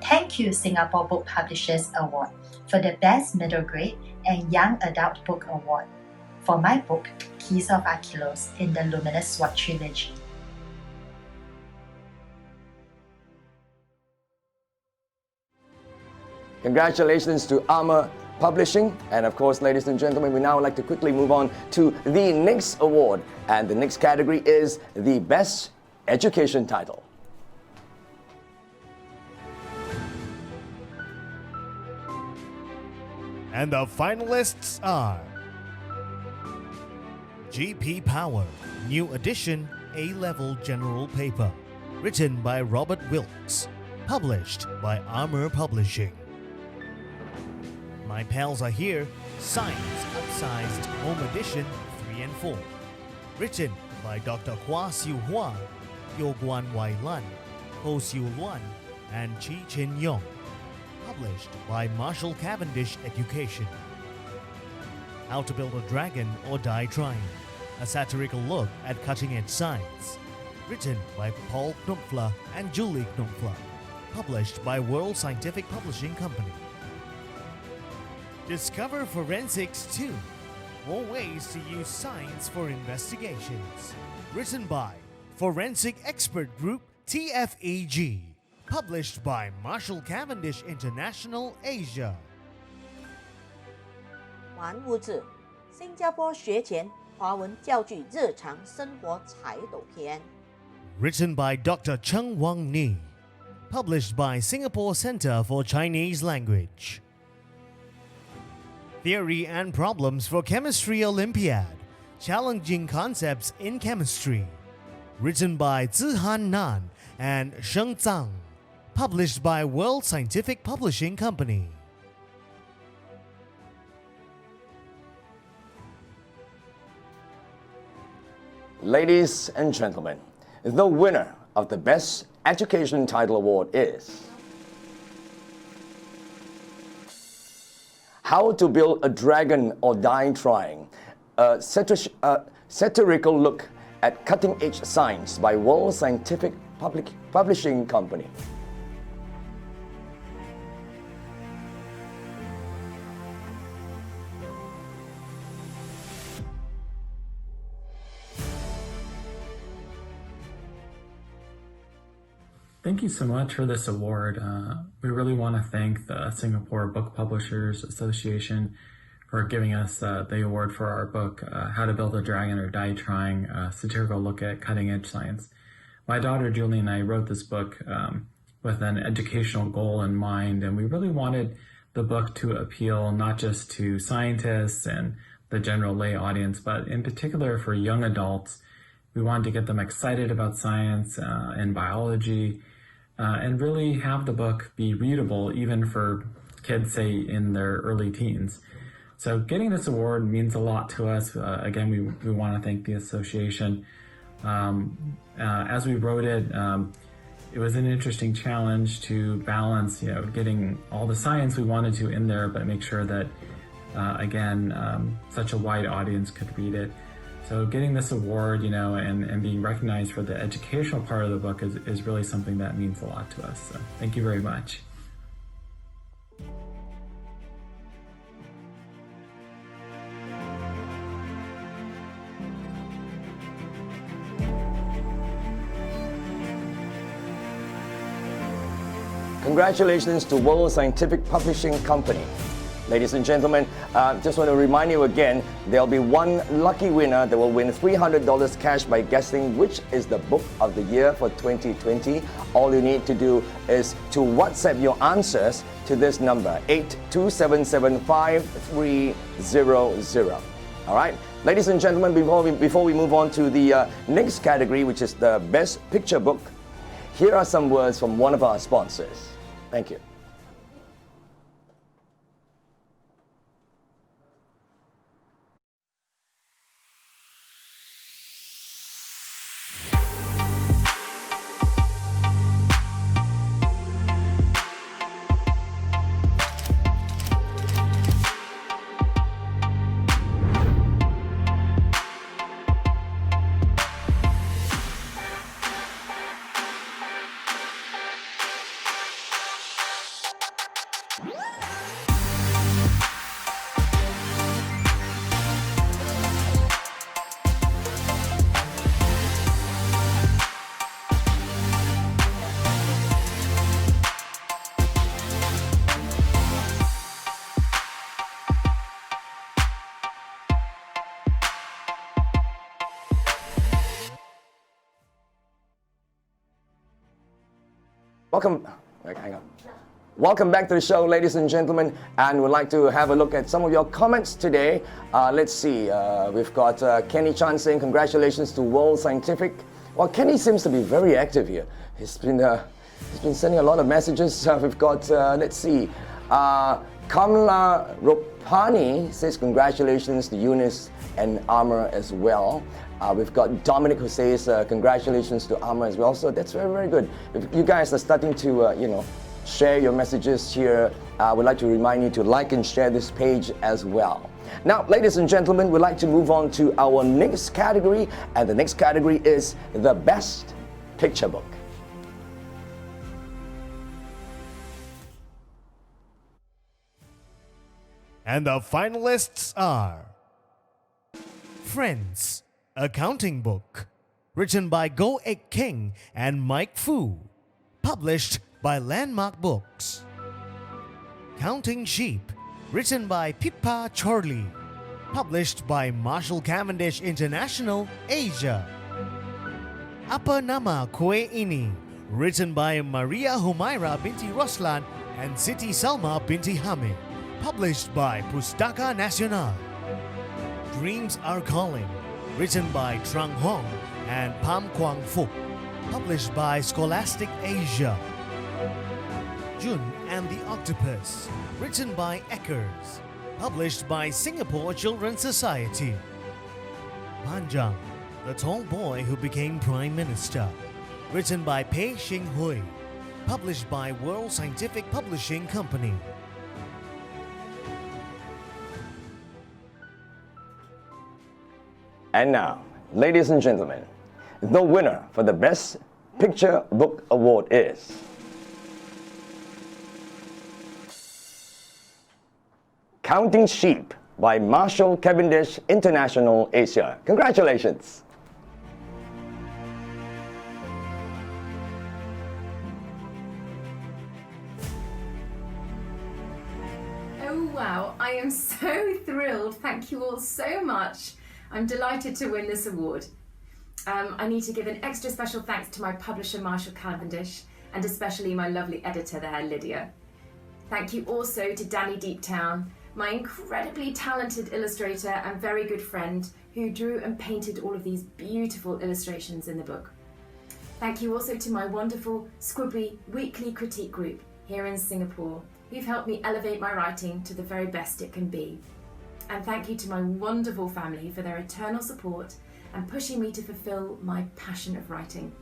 Thank you, Singapore Book Publishers Award, for the Best Middle Grade and Young Adult Book Award for my book, Keys of Achelos, in the Luminous Sword trilogy. Congratulations to Armour Publishing. And of course, ladies and gentlemen, we now like to quickly move on to the next award. And the next category is the Best Education title. And the finalists are GP Power, New Edition, A-Level General Paper, written by Robert Wilkes, published by Armour Publishing. My Pals Are Here, Science Upsized Home Edition 3 and 4, written by Dr. Hua Siu Hua, Yo Guan Wai Lan, Ho Siu Luan, and Chi Chin Yong, published by Marshall Cavendish Education. How to Build a Dragon or Die Trying, a satirical look at cutting-edge science, written by Paul Knopfler and Julie Knopfler, published by World Scientific Publishing Company. Discover Forensics 2, More ways to use science for investigations. Written by Forensic Expert Group TFEG. Published by Marshall Cavendish International Asia. 玩物志，新加坡学前华文教具日常生活彩斗篇。Written by Dr. Chung Wang Ni. Published by Singapore Center for Chinese Language. Theory and Problems for Chemistry Olympiad. Challenging Concepts in Chemistry. Written by Zihan Nan and Sheng Zhang. Published by World Scientific Publishing Company. Ladies and gentlemen, the winner of the Best Education Title Award is How to Build a Dragon or Die Trying, a satirical look at cutting-edge science by World Scientific Publishing Company. Thank you so much for this award. We really want to thank the Singapore Book Publishers Association for giving us the award for our book, How to Build a Dragon or Die Trying, a satirical look at cutting-edge science. My daughter Julie and I wrote this book with an educational goal in mind, and we really wanted the book to appeal not just to scientists and the general lay audience, but in particular for young adults. We wanted to get them excited about science and biology, and really have the book be readable even for kids, say, in their early teens. So getting this award means a lot to us. Again, we want to thank the association. As we wrote it, it was an interesting challenge to balance, getting all the science we wanted to in there, but make sure that, such a wide audience could read it. So getting this award, and being recognized for the educational part of the book is really something that means a lot to us. So thank you very much. Congratulations to World Scientific Publishing Company. Ladies and gentlemen, just want to remind you again, there'll be one lucky winner that will win $300 cash by guessing which is the book of the year for 2020. All you need to do is to WhatsApp your answers to this number, 82775300. All right, ladies and gentlemen, before we move on to the next category, which is the Best Picture Book, here are some words from one of our sponsors. Thank you. Welcome back to the show, ladies and gentlemen, and we'd like to have a look at some of your comments today. Let's see, we've got Kenny Chan saying congratulations to World Scientific. Well, Kenny seems to be very active here. He's been sending a lot of messages. We've got, let's see, Kamla Ropani says congratulations to Eunice and Armour as well. We've got Dominic who says congratulations to Armour as well. So that's very, very good. If you guys are starting to, share your messages here, we'd like to remind you to like and share this page as well. Now, ladies and gentlemen, we'd like to move on to our next category, and the next category is the Best Picture Book. And the finalists are Friends, Accounting Book, written by Go Ek King and Mike Fu, published by Landmark Books. Counting Sheep, written by Pippa Chorley, published by Marshall Cavendish International, Asia. Apa Nama Kue Ini, written by Maria Humaira binti Roslan and Siti Salma binti Hamid, published by Pustaka Nasional. Dreams Are Calling, written by Trang Hong and Pam Kwang Phuc, published by Scholastic Asia. Jun and the Octopus, written by Eckers, published by Singapore Children's Society. Panjang, the Tall Boy Who Became Prime Minister, written by Pei Xing Hui, published by World Scientific Publishing Company. And now, ladies and gentlemen, the winner for the Best Picture Book Award is Counting Sheep by Marshall Cavendish International, Asia. Congratulations! Oh wow, I am so thrilled. Thank you all so much. I'm delighted to win this award. I need to give an extra special thanks to my publisher Marshall Cavendish and especially my lovely editor there, Lydia. Thank you also to Danny Deeptown, my incredibly talented illustrator and very good friend who drew and painted all of these beautiful illustrations in the book. Thank you also to my wonderful Squibbly weekly critique group here in Singapore, who've helped me elevate my writing to the very best it can be. And thank you to my wonderful family for their eternal support and pushing me to fulfill my passion of writing.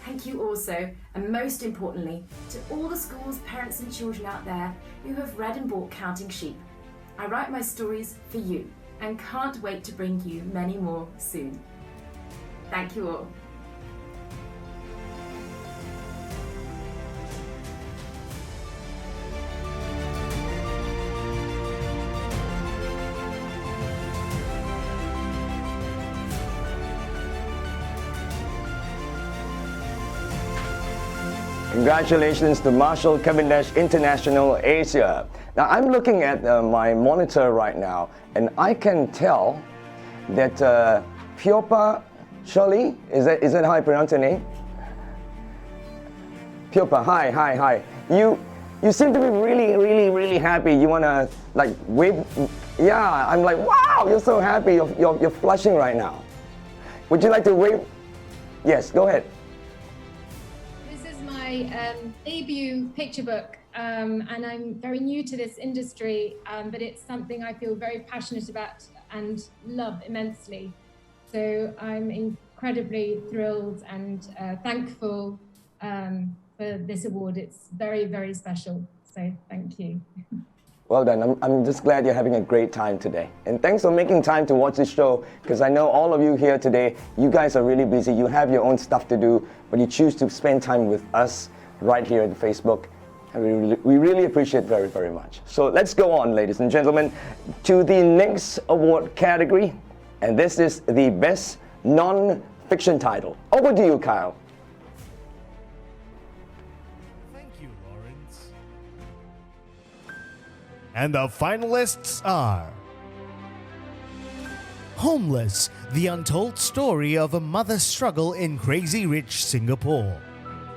Thank you also, and most importantly, to all the schools, parents and children out there who have read and bought Counting Sheep. I write my stories for you and can't wait to bring you many more soon. Thank you all. Congratulations to Marshall Cavendish International, Asia. Now I'm looking at my monitor right now and I can tell that Piopa Shirley, is that how I pronounce her name? Piopa, hi. You seem to be really happy. You wanna like wave? Yeah, I'm like, wow, you're so happy. You're flushing right now. Would you like to wave? Yes, go ahead. My debut picture book and I'm very new to this industry, but it's something I feel very passionate about and love immensely. So I'm incredibly thrilled and thankful for this award. It's very special, so thank you. Well done. I'm just glad you're having a great time today. And thanks for making time to watch this show, because I know all of you here today, you guys are really busy. You have your own stuff to do, but you choose to spend time with us right here at Facebook. And we really appreciate very much. So let's go on, ladies and gentlemen, to the next award category. And this is the Best Non-Fiction Title. Over to you, Kyle. And the finalists are Homeless, the untold story of a mother's struggle in crazy rich Singapore.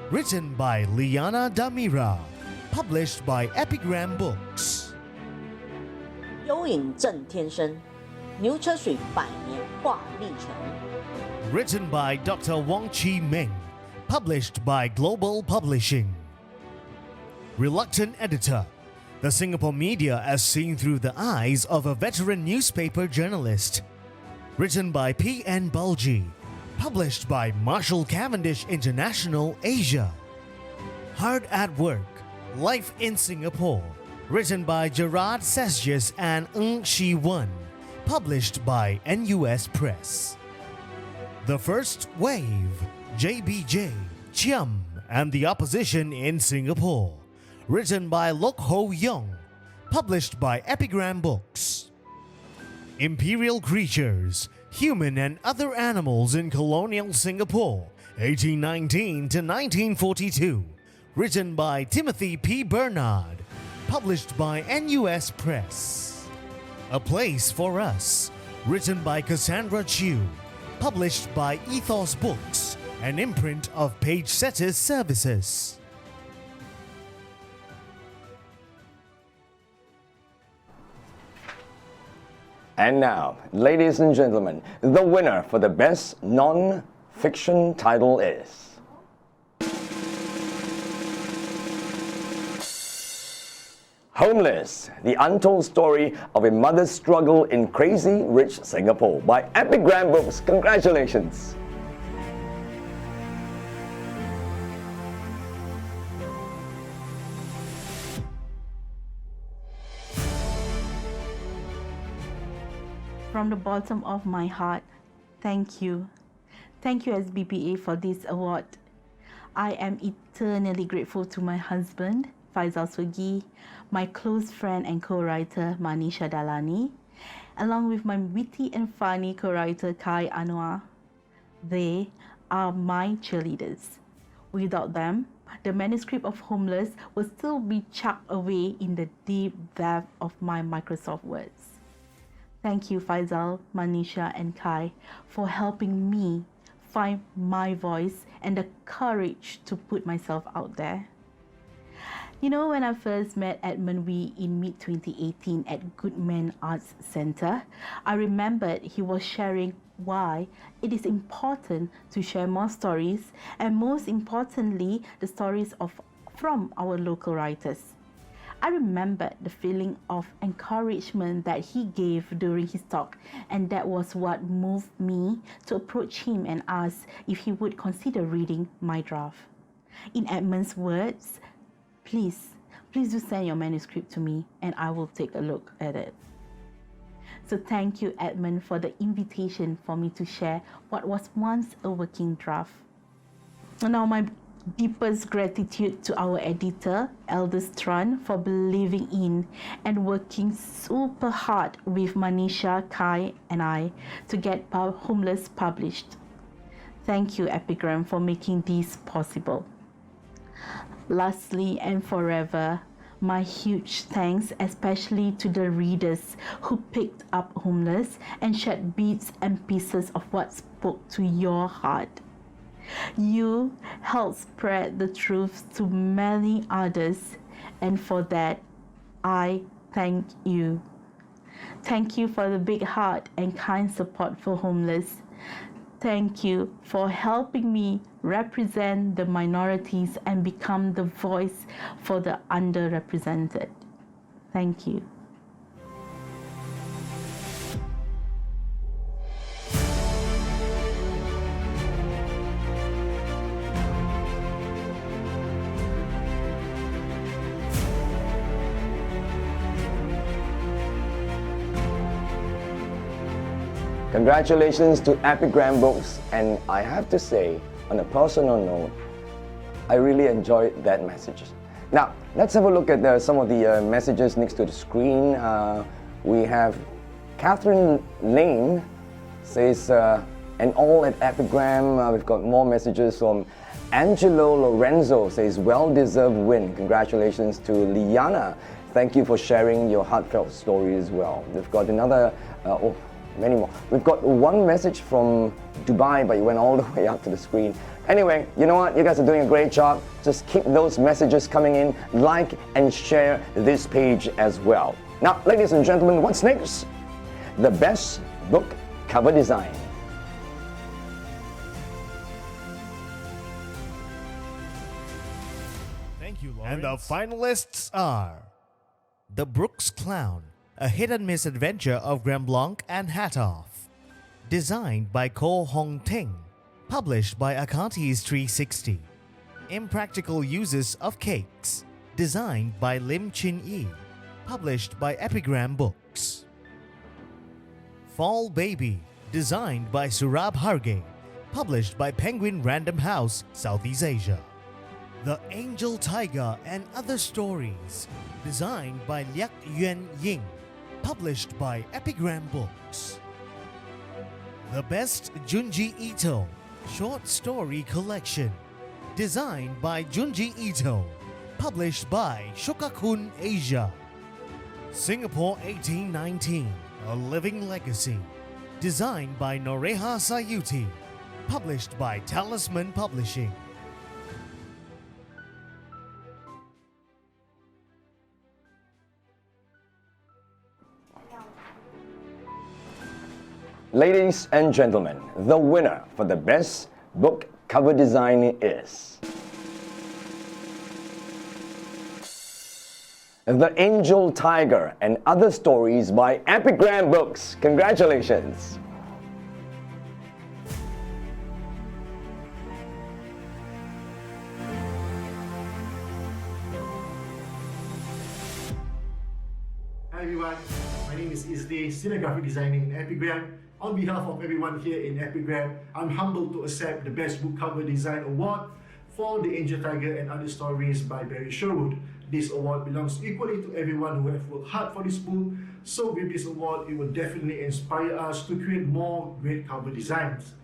Written by Liana Damira. Published by Epigram Books. 幽影正天生，牛车水百年画历程。 Written by Dr. Wong Chi Meng. Published by Global Publishing. Reluctant Editor. The Singapore media as seen through the eyes of a veteran newspaper journalist. Written by P.N. Bulgy. Published by Marshall Cavendish International, Asia. Hard at Work. Life in Singapore. Written by Gerard Sesges and Ng Shi Wen. Published by NUS Press. The First Wave. JBJ, Chiam, and the Opposition in Singapore. Written by Lok Ho Yong. Published by Epigram Books. Imperial Creatures, Human and Other Animals in Colonial Singapore, 1819 to 1942. Written by Timothy P. Bernard. Published by NUS Press. A Place for Us. Written by Cassandra Chiu. Published by Ethos Books, an imprint of Page Setters Services. And now, ladies and gentlemen, the winner for the best non-fiction title is... Homeless, the untold story of a mother's struggle in crazy rich Singapore by Epigram Books. Congratulations. From the bottom of my heart, thank you. Thank you SBPA for this award. I am eternally grateful to my husband, Faizal Sugi, my close friend and co-writer Manisha Dalani, along with my witty and funny co-writer Kai Anwar. They are my cheerleaders. Without them, the manuscript of Homeless will still be chucked away in the deep depth of my Microsoft Words. Thank you Faizal, Manisha and Kai for helping me find my voice and the courage to put myself out there. You know, when I first met Edmund Wee in mid-2018 at Goodman Arts Centre, I remembered he was sharing why it is important to share more stories and most importantly, the stories from our local writers. I remembered the feeling of encouragement that he gave during his talk, and that was what moved me to approach him and ask if he would consider reading my draft. In Edmund's words, please do send your manuscript to me and I will take a look at it. So thank you Edmund for the invitation for me to share what was once a working draft. And now my deepest gratitude to our editor, Elders Tran, for believing in and working super hard with Manisha, Kai and I to get Homeless published. Thank you Epigram for making this possible. Lastly and forever, my huge thanks especially to the readers who picked up Homeless and shared bits and pieces of what spoke to your heart. You helped spread the truth to many others, and for that, I thank you. Thank you for the big heart and kind support for Homeless. Thank you for helping me represent the minorities and become the voice for the underrepresented. Thank you. Congratulations to Epigram Books, and I have to say, on a personal note, I really enjoyed that message. Now, let's have a look at some of the messages next to the screen. We have Catherine Lane says, and all at Epigram. We've got more messages from Angelo Lorenzo says, well-deserved win. Congratulations to Liana. Thank you for sharing your heartfelt story as well. We've got another, many more. We've got one message from Dubai, but it went all the way up to the screen. Anyway, you know what? You guys are doing a great job. Just keep those messages coming in. Like and share this page as well. Now, ladies and gentlemen, what's next? The best book cover design. Thank you, Lawrence. And the finalists are The Brooks Clown, a hit-and-miss adventure of Gramblanc and Hatoff. Designed by Ko Hong Ting. Published by Akatis 360. Impractical Uses of Cakes. Designed by Lim Chin Yi. Published by Epigram Books. Fall Baby. Designed by Surab Harge. Published by Penguin Random House, Southeast Asia. The Angel Tiger and Other Stories. Designed by Liak Yuan Ying. published by Epigram Books. The Best Junji Ito Short Story Collection, designed by Junji Ito, published by Shokakun Asia. Singapore 1819, A Living Legacy, designed by Noreha Sayuti, published by Talisman Publishing. Ladies and gentlemen, the winner for the best book cover design is The Angel Tiger and Other Stories by Epigram Books. Congratulations! Hi everyone, my name is Isday, Senior Graphic Designer in Epigram. On behalf of everyone here in Epigram, I'm humbled to accept the Best Book Cover Design Award for The Angel Tiger and Other Stories by Barry Sherwood. This award belongs equally to everyone who have worked hard for this book, so with this award, it will definitely inspire us to create more great cover designs.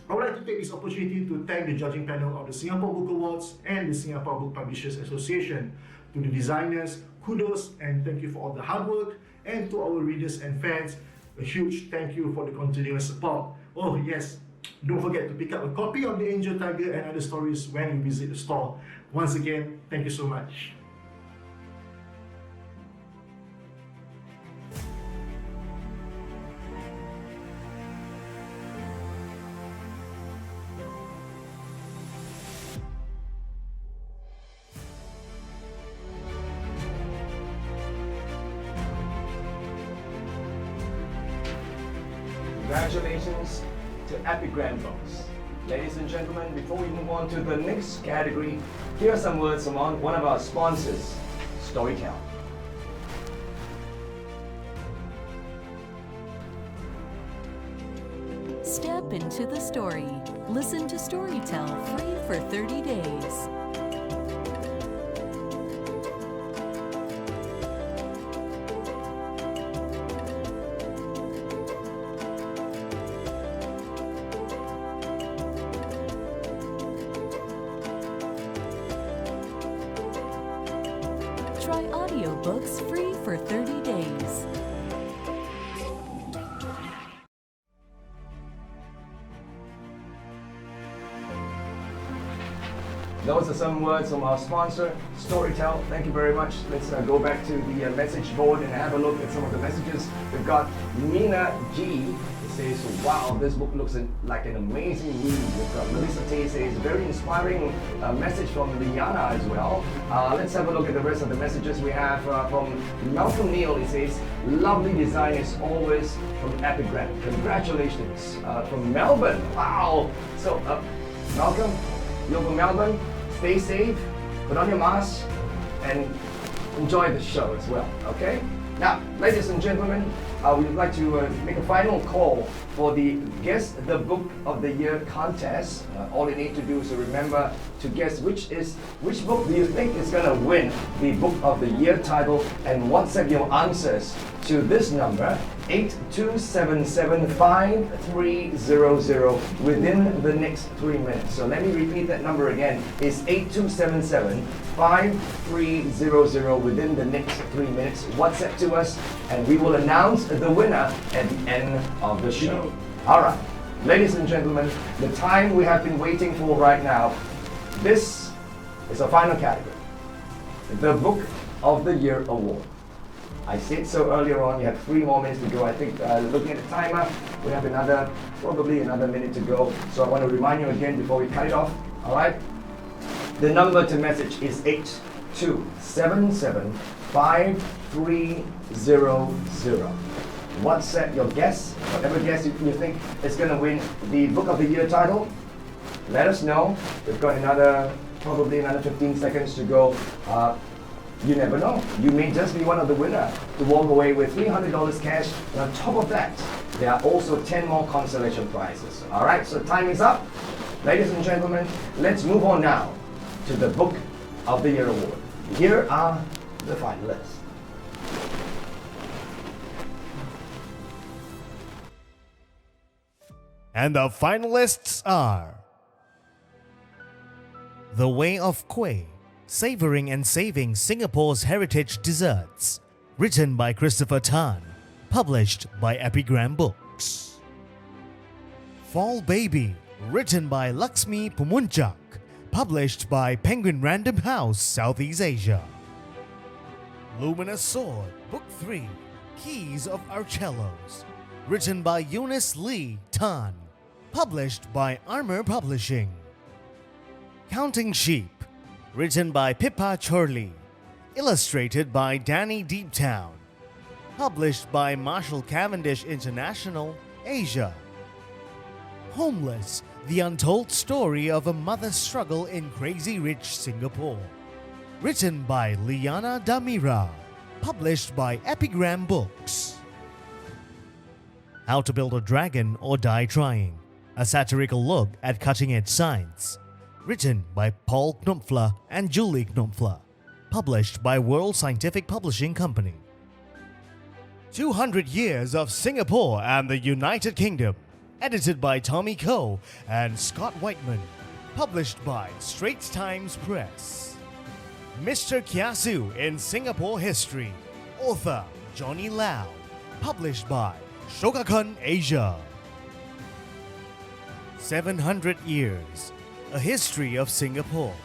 I would like to take this opportunity to thank the judging panel of the Singapore Book Awards and the Singapore Book Publishers Association. To the designers, kudos and thank you for all the hard work, and to our readers and fans, a huge thank you for the continuous support. Oh yes, don't forget to pick up a copy of The Angel Tiger and Other Stories when you visit the store. Once again, thank you so much. Congratulations to Epigram Books. Ladies and gentlemen, before we move on to the next category, here are some words from one of our sponsors, Storytel. Step into the story. Listen to Storytel free for 30 days. Try audiobooks free for 30 days. Those are some words from our sponsor, Storytel. Thank you very much. Let's go back to the message board and have a look at some of the messages. We've got Nina G. Says, wow, this book looks like an amazing read. We've got Melissa Tay says, very inspiring message from Liana as well. Let's have a look at the rest of the messages we have from Malcolm Neal. He says, lovely design as always from Epigram. Congratulations. From Melbourne, wow. So, Malcolm, you're from Melbourne. Stay safe, put on your mask, and enjoy the show as well, okay? Now, ladies and gentlemen, we would like to make a final call for the Guess the Book of the Year contest. All you need to do is to remember to guess which book do you think is going to win the Book of the Year title, and WhatsApp your answers to this number, 8277-5300 within the next 3 minutes. So let me repeat that number again. It's 8277-5300 within the next 3 minutes. WhatsApp to us and we will announce the winner at the end of the show. Alright, ladies and gentlemen, the time we have been waiting for right now. This is our final category, the Book of the Year Award. I said so earlier on, you have 3 more minutes to go. I think looking at the timer, we have probably another minute to go. So I want to remind you again before we cut it off. All right? The number to message is 8277-5300. WhatsApp your guess, whatever guess you think is going to win the Book of the Year title. Let us know. We've got probably another 15 seconds to go. You never know. You may just be one of the winners to walk away with $300 cash. And on top of that, there are also 10 more consolation prizes. All right, so time is up. Ladies and gentlemen, let's move on now to the Book of the Year Award. Here are the finalists. And the finalists are The Way of Kueh, Savoring and Saving Singapore's Heritage Desserts, written by Christopher Tan, published by Epigram Books. Fall Baby, written by Laxmi Pumunchak, published by Penguin Random House, Southeast Asia. Luminous Sword, Book 3, Keys of Archellos, written by Eunice Lee Tan, published by Armour Publishing. Counting Sheep, written by Pippa Chorley, illustrated by Danny Deeptown, published by Marshall Cavendish International, Asia. Homeless, the untold story of a mother's struggle in crazy rich Singapore, written by Liana Damira, published by Epigram Books. How to Build a Dragon or Die Trying, a satirical look at cutting-edge science, written by Paul Knopfler and Julie Knopfler, published by World Scientific Publishing Company. 200 Years of Singapore and the United Kingdom, edited by Tommy Coe and Scott Whiteman, published by Straits Times Press. Mr. Kiasu in Singapore History, author Johnny Lau, published by Shogakukan Asia. 700 Years, A History of Singapore,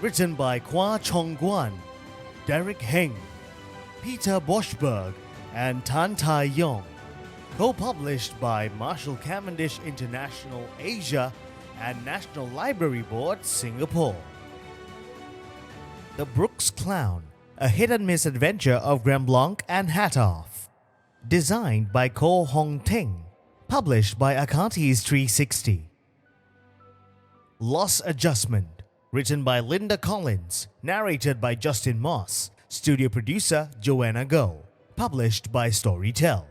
written by Kwa Chong Guan, Derek Heng, Peter Boschberg, and Tan Tai Yong, co-published by Marshall Cavendish International Asia and National Library Board Singapore. The Brooks Clown, A Hit-and-Miss Adventure of Gramblanc and Hatoff, designed by Ko Hong Ting, published by Akatis 360. Loss Adjustment, written by Linda Collins, narrated by Justin Moss, studio producer Joanna Goh, published by Storytel.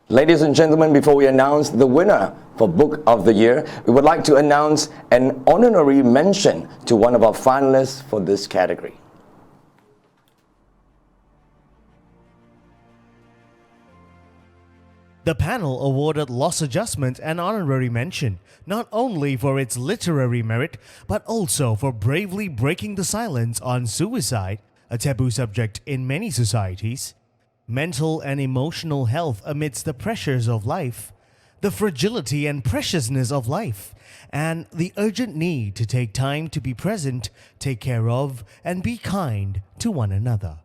Ladies and gentlemen, before we announce the winner for Book of the Year, we would like to announce an honorary mention to one of our finalists for this category. The panel awarded Loss Adjustment an honorary mention, not only for its literary merit, but also for bravely breaking the silence on suicide, a taboo subject in many societies, mental and emotional health amidst the pressures of life, the fragility and preciousness of life, and the urgent need to take time to be present, take care of, and be kind to one another.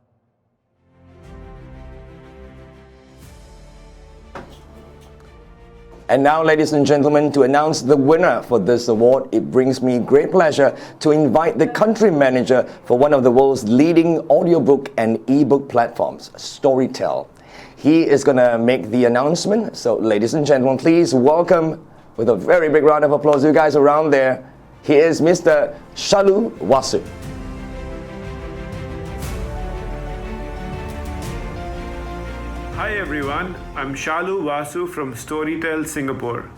And now, ladies and gentlemen, to announce the winner for this award, it brings me great pleasure to invite the country manager for one of the world's leading audiobook and ebook platforms, Storytel. He is going to make the announcement. So, ladies and gentlemen, please welcome, with a very big round of applause, you guys around there, he is Mr. Shalu Wasu. Hi everyone, I'm Shalu Vasu from Storytel Singapore.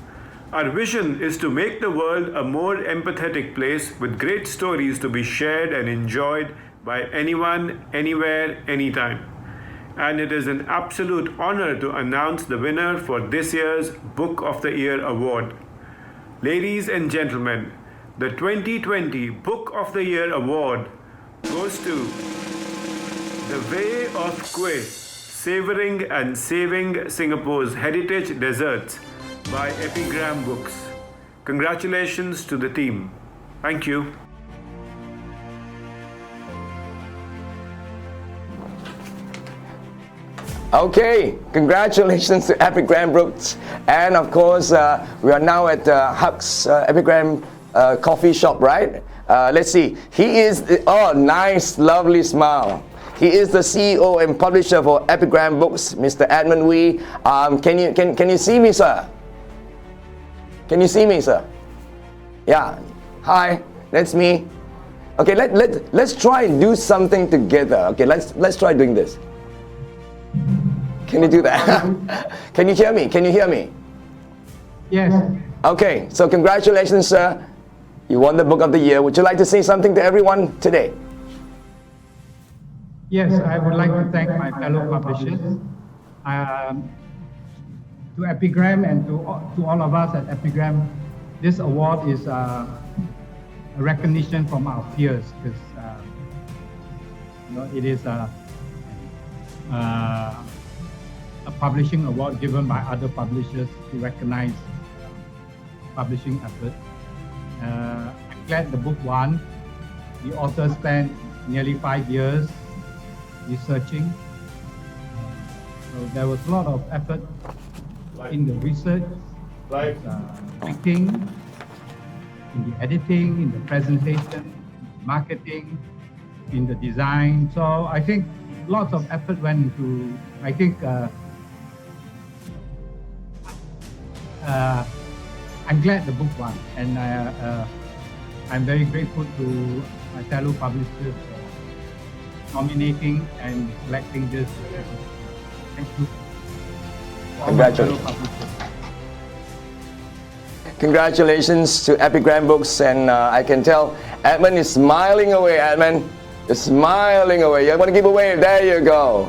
Our vision is to make the world a more empathetic place with great stories to be shared and enjoyed by anyone, anywhere, anytime. And it is an absolute honor to announce the winner for this year's Book of the Year award. Ladies and gentlemen, the 2020 Book of the Year award goes to The Way of Kueh, Savoring and Saving Singapore's Heritage Desserts by Epigram Books. Congratulations to the team. Thank you. Okay, congratulations to Epigram Books. And of course, we are now at Huck's Epigram coffee shop, right? Let's see. He is, oh, nice, lovely smile. He is the CEO and publisher for Epigram Books, Mr. Edmund Wee. Can you see me, sir? Can you see me, sir? Yeah. Hi, that's me. Okay, let's try and do something together. Okay, let's try doing this. Can you do that? Can you hear me? Can you hear me? Yes. Okay, so congratulations, sir. You won the Book of the Year. Would you like to say something to everyone today? Yes, I would like to thank my fellow publishers, to Epigram and to all of us at Epigram. This award is a recognition from our peers because it is a publishing award given by other publishers to recognize publishing effort. I'm glad the book won. The author spent nearly 5 years researching. So there was a lot of effort in the research, writing, in the editing, in the presentation, marketing, in the design. So I think lots of effort went into, I think, I'm glad the book won, and I'm very grateful to my fellow publishers for nominating and selecting this. Thank you. Congratulations. Congratulations to Epigram Books, and I can tell Edmund is smiling away. Edmund is smiling away. You want to give away? There you go.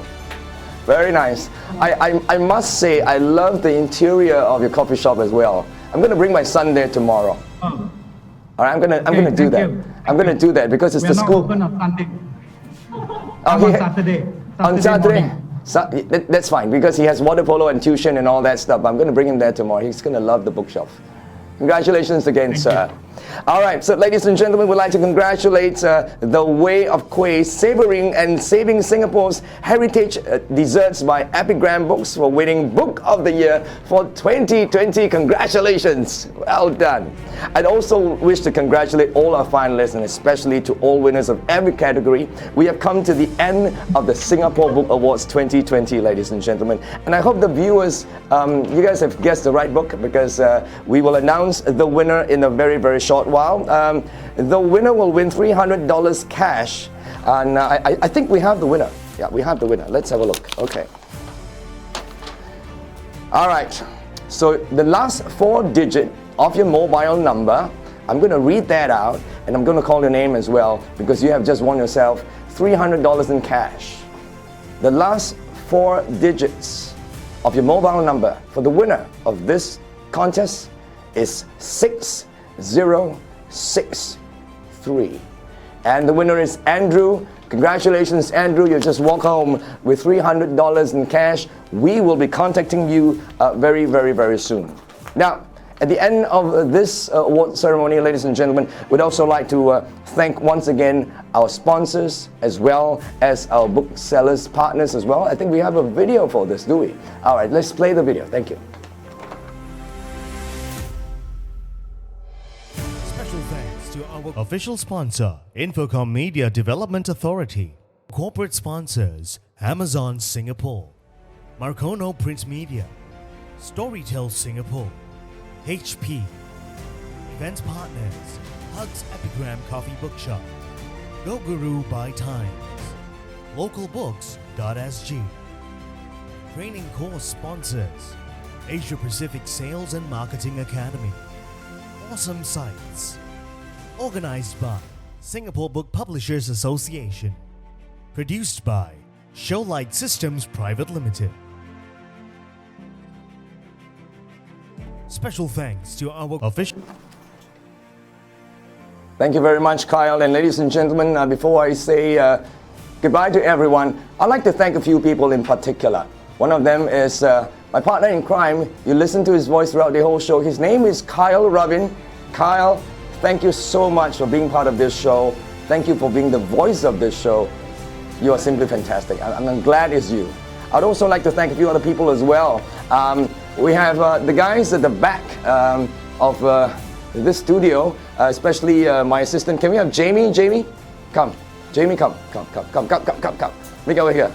Very nice. I must say I love the interior of your coffee shop as well. I'm going to bring my son there tomorrow. Oh. All right, I'm gonna do that. I'm gonna do that because it's the school. We're not open on Sunday. On Saturday. On Saturday. That's fine because he has water polo and tuition and all that stuff. I'm going to bring him there tomorrow. He's going to love the bookshelf. Congratulations again, sir. All right, so ladies and gentlemen, we'd like to congratulate The Way of Kueh, savoring and saving Singapore's heritage desserts by Epigram Books for winning Book of the Year for 2020. Congratulations. Well done. I'd also wish to congratulate all our finalists and especially to all winners of every category. We have come to the end of the Singapore Book Awards 2020, ladies and gentlemen. And I hope the viewers, you guys have guessed the right book because we will announce the winner in a very, very short while. The winner will win $300 cash, and I think we have the winner. Yeah, we have the winner. Let's have a look. Okay. All right. So the last 4 digits of your mobile number, I'm going to read that out, and I'm going to call your name as well because you have just won yourself $300 in cash. The last 4 digits of your mobile number for the winner of this contest is 6063, and the winner is Andrew. Congratulations, Andrew. You just walk home with $300 in cash. We will be contacting you very, very, very soon. Now, at the end of this award ceremony, ladies and gentlemen, we'd also like to thank once again our sponsors as well as our booksellers partners as well. I think we have a video for this, do we? All right, let's play the video. Thank you. Our official sponsor, Infocom Media Development Authority. Corporate sponsors, Amazon Singapore, Marcono Print Media, Storytel Singapore, HP. Events partners, Hugs Epigram Coffee Bookshop, Go Guru by Times, Localbooks.sg. Training course sponsors, Asia Pacific Sales and Marketing Academy, Awesome Sites. Organized by Singapore Book Publishers Association. Produced by Showlight Systems Private Limited. Special thanks to our official... Thank you very much, Kyle. And ladies and gentlemen, before I say goodbye to everyone, I'd like to thank a few people in particular. One of them is my partner in crime. You listen to his voice throughout the whole show. His name is Kyle Rubin. Kyle, thank you so much for being part of this show. Thank you for being the voice of this show. You are simply fantastic. I'm glad it's you. I'd also like to thank a few other people as well. We have the guys at the back of this studio, especially my assistant. Can we have Jamie? Jamie, come. Jamie, come. Make over here.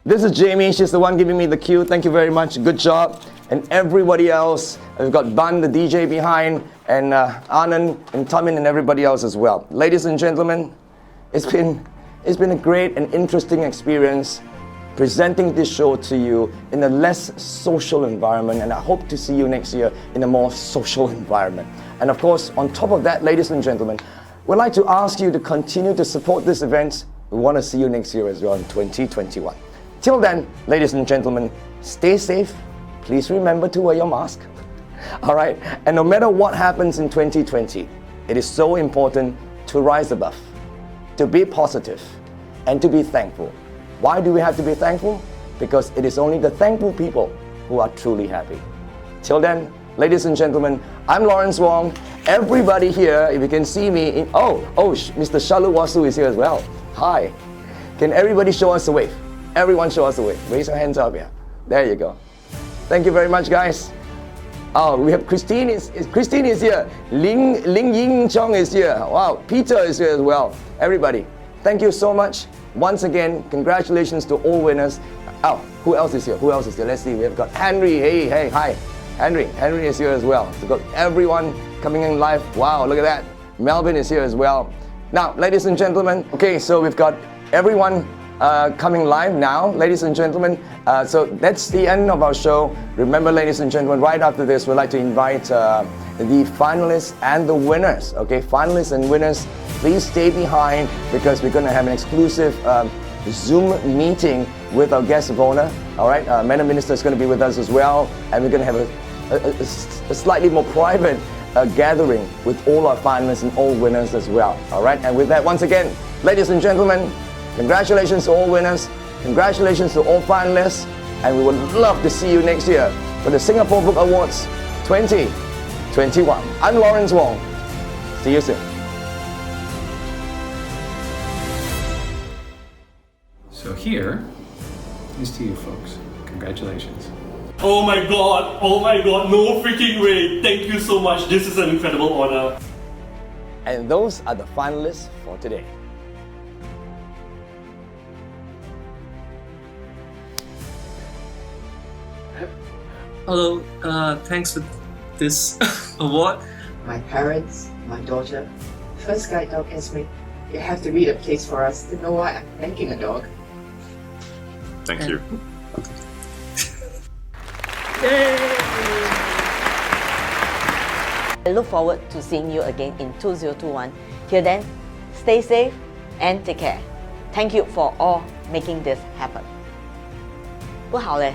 This is Jamie. She's the one giving me the cue. Thank you very much. Good job. And everybody else. We've got Ban, the DJ behind, and Anand and Tamin and everybody else as well. Ladies and gentlemen, it's been a great and interesting experience presenting this show to you in a less social environment, and I hope to see you next year in a more social environment. And of course, on top of that, ladies and gentlemen, we'd like to ask you to continue to support this event we want to see you next year as well in 2021. Till then, ladies and gentlemen, stay safe. Please remember to wear your mask. All right? And no matter what happens in 2020, it is so important to rise above, to be positive, and to be thankful. Why do we have to be thankful? Because it is only the thankful people who are truly happy. Till then, ladies and gentlemen, I'm Lawrence Wong. Everybody here, if you can see me, Mr. Shalu Wasu is here as well. Hi. Can everybody show us a wave? Everyone show us a wave. Raise your hands up here. There you go. Thank you very much, guys. Oh, we have Christine is here. Ling Ying Chong is here. Wow, Peter is here as well. Everybody, thank you so much. Once again, congratulations to all winners. Oh, who else is here? Who else is here? Let's see. We have got Henry. Hey, hi. Henry is here as well. We've got everyone coming in live. Wow, look at that. Melvin is here as well. Now, ladies and gentlemen, okay, so we've got everyone coming live now, ladies and gentlemen. So that's the end of our show. Remember, ladies and gentlemen, right after this, we'd like to invite the finalists and the winners. Okay, finalists and winners, please stay behind because we're going to have an exclusive Zoom meeting with our guest of honor. All right, Madam Minister is going to be with us as well, and we're going to have a slightly more private gathering with all our finalists and all winners as well. All right, and with that, once again, ladies and gentlemen, congratulations to all winners, congratulations to all finalists, and we would love to see you next year for the Singapore Book Awards 2021. I'm Lawrence Wong. See you soon. So here is to you folks. Congratulations. Oh my god, no freaking way. Thank you so much. This is an incredible honor. And those are the finalists for today. Hello, thanks for this award. My parents, my daughter, first guide dog Esme. You have to read a place for us to know why I'm thanking a dog. Thank you. I look forward to seeing you again in 2021. Till then, stay safe and take care. Thank you for all making this happen. 不好嘞。